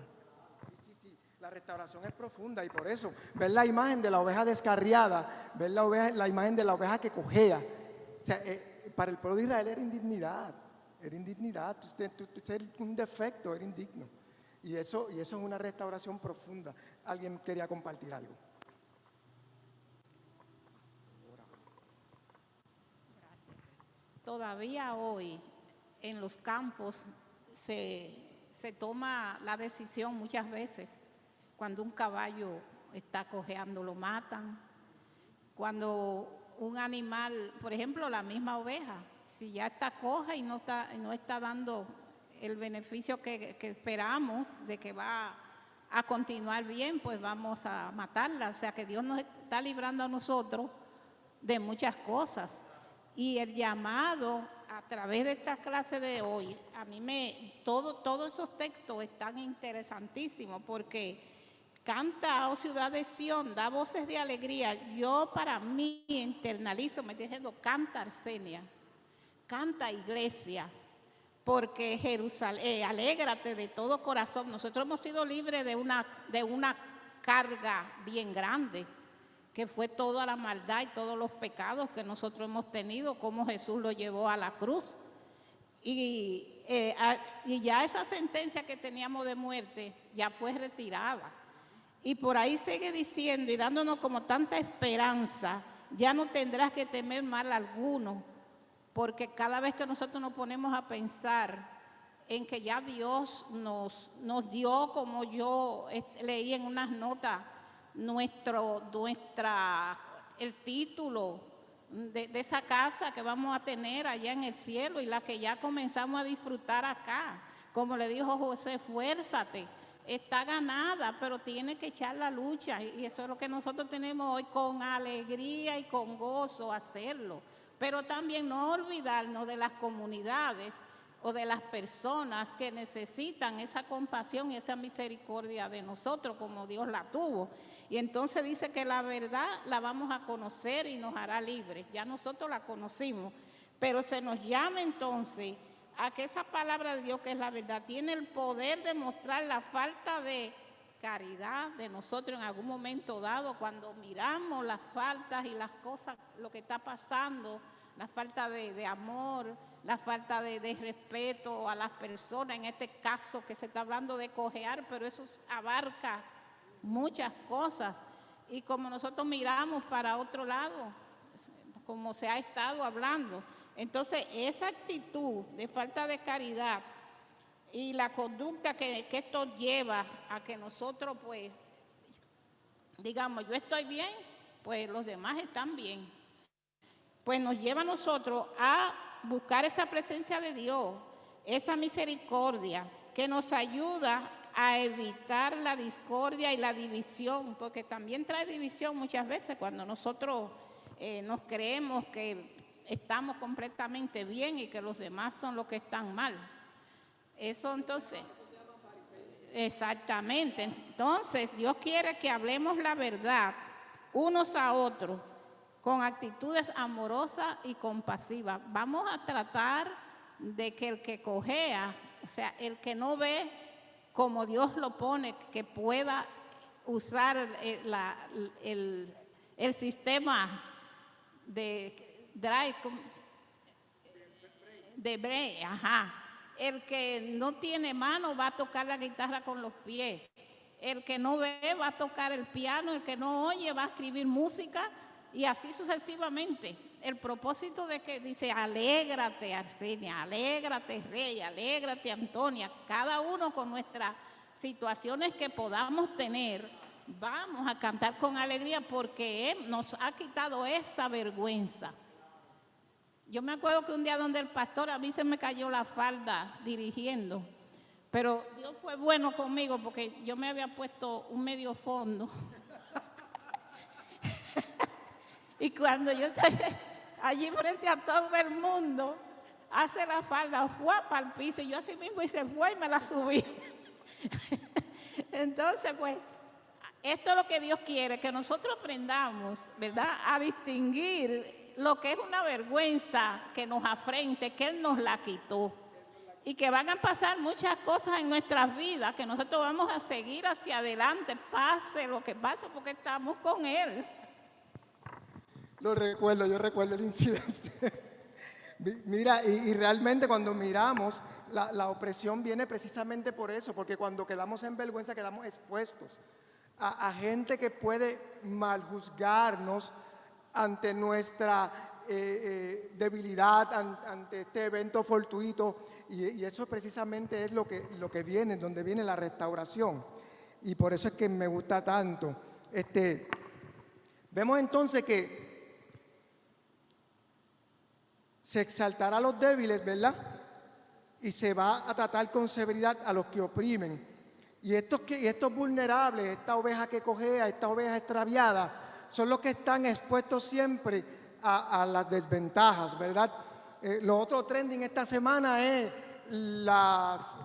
La restauración es profunda y por eso, ver la imagen de la oveja descarriada, ver la imagen de la oveja que cojea, o sea, para el pueblo de Israel era indignidad, ser un defecto era indigno. Y eso es una restauración profunda. ¿Alguien quería compartir algo? Todavía hoy en los campos se toma la decisión muchas veces. Cuando un caballo está cojeando lo matan. Cuando un animal, por ejemplo la misma oveja, si ya está coja y no está dando el beneficio que esperamos de que va a continuar bien, pues vamos a matarla. O sea que Dios nos está librando a nosotros de muchas cosas. Y el llamado a través de esta clase de hoy, a mí todos esos textos están interesantísimos porque canta, oh ciudad de Sión, da voces de alegría. Yo para mí internalizo, me estoy diciendo, canta Arsenia, canta iglesia, porque Jerusalén, alégrate de todo corazón. Nosotros hemos sido libres de una carga bien grande, que fue toda la maldad y todos los pecados que nosotros hemos tenido, como Jesús lo llevó a la cruz. Y ya esa sentencia que teníamos de muerte ya fue retirada. Y por ahí sigue diciendo y dándonos como tanta esperanza, ya no tendrás que temer mal alguno, porque cada vez que nosotros nos ponemos a pensar en que ya Dios nos dio, como yo leí en unas notas, el título de esa casa que vamos a tener allá en el cielo y la que ya comenzamos a disfrutar acá. Como le dijo José, esfuérzate, está ganada, pero tiene que echar la lucha, y eso es lo que nosotros tenemos hoy, con alegría y con gozo hacerlo. Pero también no olvidarnos de las comunidades o de las personas que necesitan esa compasión y esa misericordia de nosotros como Dios la tuvo. Y entonces dice que la verdad la vamos a conocer y nos hará libres. Ya nosotros la conocimos, pero se nos llama entonces a que esa palabra de Dios, que es la verdad, tiene el poder de mostrar la falta de caridad de nosotros en algún momento dado, cuando miramos las faltas y las cosas, lo que está pasando, la falta de amor, la falta de respeto a las personas, en este caso que se está hablando de cojear, pero eso abarca muchas cosas. Y como nosotros miramos para otro lado, como se ha estado hablando, entonces esa actitud de falta de caridad y la conducta que esto lleva a que nosotros, pues, digamos, yo estoy bien, pues los demás están bien, pues nos lleva a nosotros a buscar esa presencia de Dios, esa misericordia que nos ayuda a evitar la discordia y la división, porque también trae división muchas veces cuando nosotros nos creemos que estamos completamente bien y que los demás son los que están mal. Eso entonces, exactamente, entonces Dios quiere que hablemos la verdad unos a otros con actitudes amorosas y compasivas. Vamos a tratar de que el que cojea, o sea, el que no ve como Dios lo pone, que pueda usar el sistema de drive, de break, ajá. El que no tiene mano va a tocar la guitarra con los pies. El que no ve va a tocar el piano. El que no oye va a escribir música, y así sucesivamente. El propósito de que dice, alégrate Arsenia, alégrate Rey, alégrate Antonia, cada uno con nuestras situaciones que podamos tener, vamos a cantar con alegría porque Él nos ha quitado esa vergüenza. Yo me acuerdo que un día donde el pastor, a mí se me cayó la falda dirigiendo, pero Dios fue bueno conmigo porque yo me había puesto un medio fondo. Y cuando yo estoy allí frente a todo el mundo, hace la falda, fue para el piso, y yo así mismo, y se fue y me la subí. Entonces, pues, esto es lo que Dios quiere, que nosotros aprendamos, ¿verdad?, a distinguir lo que es una vergüenza que nos afrente, que Él nos la quitó. y que van a pasar muchas cosas en nuestras vidas, que nosotros vamos a seguir hacia adelante, pase lo que pase, porque estamos con Él. Yo recuerdo el incidente. Mira, y realmente cuando miramos, la opresión viene precisamente por eso, porque cuando quedamos en vergüenza quedamos expuestos a gente que puede maljuzgarnos ante nuestra debilidad, ante este evento fortuito, y eso precisamente es lo que viene, donde viene la restauración. Y por eso es que me gusta tanto. Vemos entonces que se exaltará a los débiles, ¿verdad? Y se va a tratar con severidad a los que oprimen. Y estos vulnerables, esta oveja que cojea, esta oveja extraviada, son los que están expuestos siempre a las desventajas, ¿verdad? Lo otro trending esta semana es los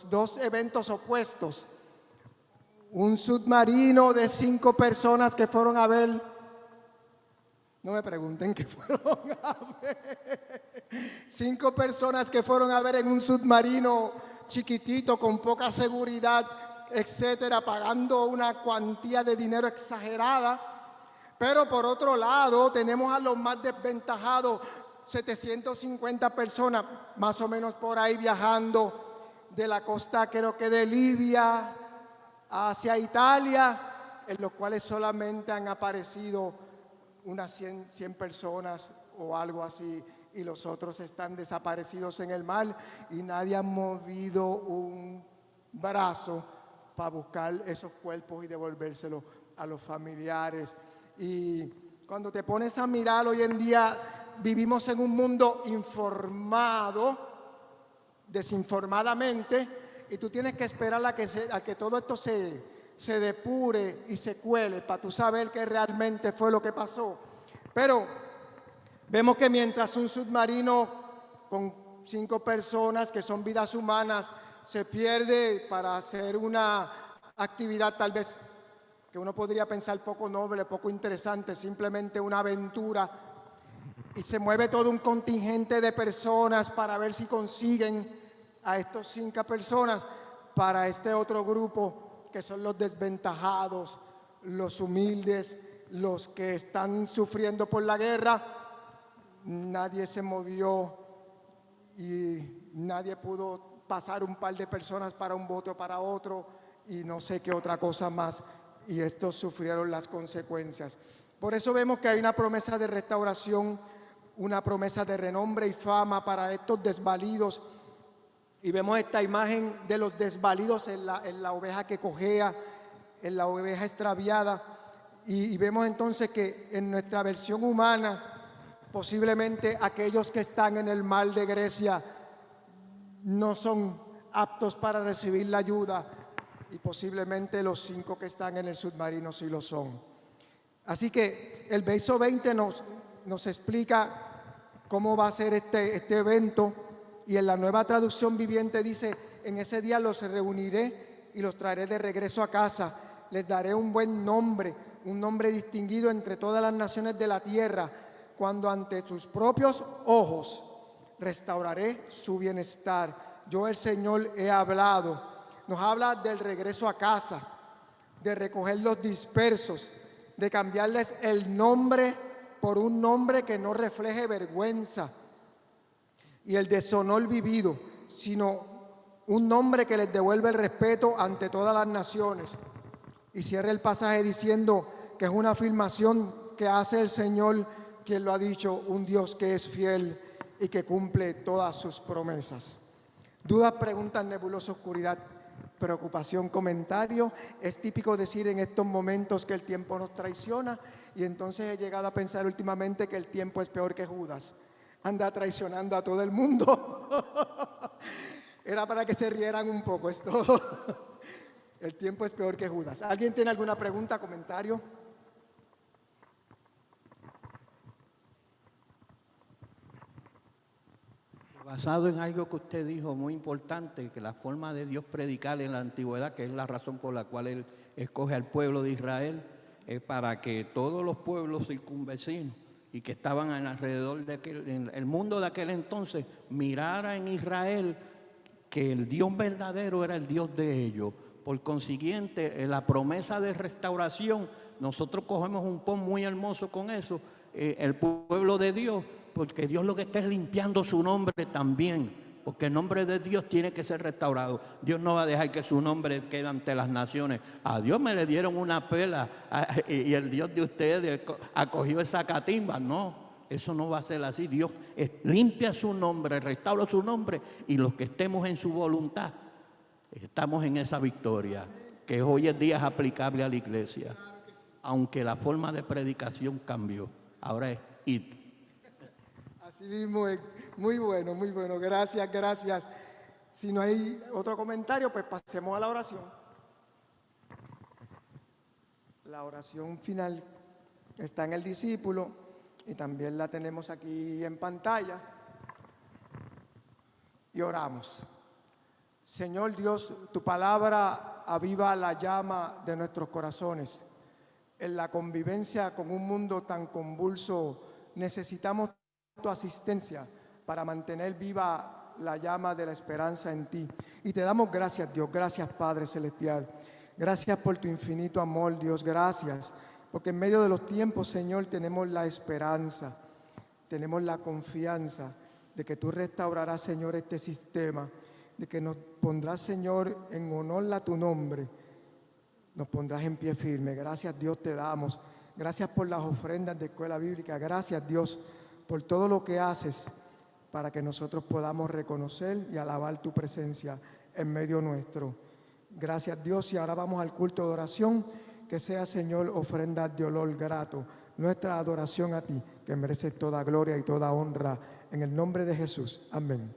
dos eventos opuestos. Un submarino de 5 personas que fueron a ver. No me pregunten qué fueron a ver. 5 personas que fueron a ver en un submarino chiquitito, con poca seguridad, etcétera, pagando una cuantía de dinero exagerada. Pero por otro lado, tenemos a los más desventajados, 750 personas, más o menos por ahí, viajando de la costa, creo que de Libia hacia Italia, en los cuales solamente han aparecido unas 100 personas o algo así, y los otros están desaparecidos en el mar y nadie ha movido un brazo para buscar esos cuerpos y devolvérselos a los familiares. Y cuando te pones a mirar, hoy en día vivimos en un mundo informado, desinformadamente, y tú tienes que esperar a que todo esto se depure y se cuele para tú saber qué realmente fue lo que pasó. Pero vemos que mientras un submarino con 5 personas, que son vidas humanas, se pierde para hacer una actividad tal vez que uno podría pensar poco noble, poco interesante, simplemente una aventura, y se mueve todo un contingente de personas para ver si consiguen a estos 5 personas para este otro grupo, que son los desventajados, los humildes, los que están sufriendo por la guerra. Nadie se movió y nadie pudo pasar un par de personas para un voto para otro y no sé qué otra cosa más, y estos sufrieron las consecuencias. Por eso vemos que hay una promesa de restauración, una promesa de renombre y fama para estos desvalidos. Y vemos esta imagen de los desvalidos en la oveja que cojea, en la oveja extraviada. Y vemos entonces que en nuestra versión humana, posiblemente aquellos que están en el mar de Grecia no son aptos para recibir la ayuda, y posiblemente los 5 que están en el submarino sí lo son. Así que el verso 20 nos explica cómo va a ser este evento. Y en la Nueva Traducción Viviente dice: en ese día los reuniré y los traeré de regreso a casa. Les daré un buen nombre, un nombre distinguido entre todas las naciones de la tierra, cuando ante sus propios ojos restauraré su bienestar. Yo, el Señor, he hablado. Nos habla del regreso a casa, de recoger los dispersos, de cambiarles el nombre por un nombre que no refleje vergüenza y el deshonor vivido, sino un nombre que les devuelve el respeto ante todas las naciones. Y cierra el pasaje diciendo que es una afirmación que hace el Señor, quien lo ha dicho, un Dios que es fiel y que cumple todas sus promesas. Dudas, preguntas, nebulosa, oscuridad, preocupación, comentario. Es típico decir en estos momentos que el tiempo nos traiciona, y entonces he llegado a pensar últimamente que el tiempo es peor que Judas. Anda traicionando a todo el mundo. Era para que se rieran un poco, es todo. El tiempo es peor que Judas. ¿Alguien tiene alguna pregunta, comentario? Basado en algo que usted dijo muy importante, que la forma de Dios predicar en la antigüedad, que es la razón por la cual Él escoge al pueblo de Israel, es para que todos los pueblos circunvecinos y que estaban alrededor de el mundo de aquel entonces, mirara en Israel que el Dios verdadero era el Dios de ellos. Por consiguiente, la promesa de restauración, nosotros cogemos un pon muy hermoso con eso, el pueblo de Dios, porque Dios lo que está es limpiando su nombre también, porque el nombre de Dios tiene que ser restaurado. Dios no va a dejar que su nombre quede ante las naciones. A Dios me le dieron una pela y el Dios de ustedes acogió esa catimba. No, eso no va a ser así. Dios limpia su nombre, restaura su nombre, y los que estemos en su voluntad, estamos en esa victoria, que hoy en día es aplicable a la iglesia. Aunque la forma de predicación cambió. Ahora es id. Así mismo es. Muy bueno, muy bueno. Gracias, gracias. Si no hay otro comentario, pues pasemos a la oración. La oración final está en el discípulo y también la tenemos aquí en pantalla. Y oramos. Señor Dios, tu palabra aviva la llama de nuestros corazones. En la convivencia con un mundo tan convulso, necesitamos tu asistencia para mantener viva la llama de la esperanza en ti. Y te damos gracias, Dios. Gracias, Padre Celestial. Gracias por tu infinito amor, Dios. Gracias, porque en medio de los tiempos, Señor, tenemos la esperanza, tenemos la confianza de que tú restaurarás, Señor, este sistema, de que nos pondrás, Señor, en honor a tu nombre, nos pondrás en pie firme. Gracias, Dios, te damos. Gracias por las ofrendas de Escuela Bíblica. Gracias, Dios, por todo lo que haces para que nosotros podamos reconocer y alabar tu presencia en medio nuestro. Gracias, Dios, y ahora vamos al culto de oración. Que sea, Señor, ofrenda de olor grato, nuestra adoración a ti, que mereces toda gloria y toda honra, en el nombre de Jesús. Amén.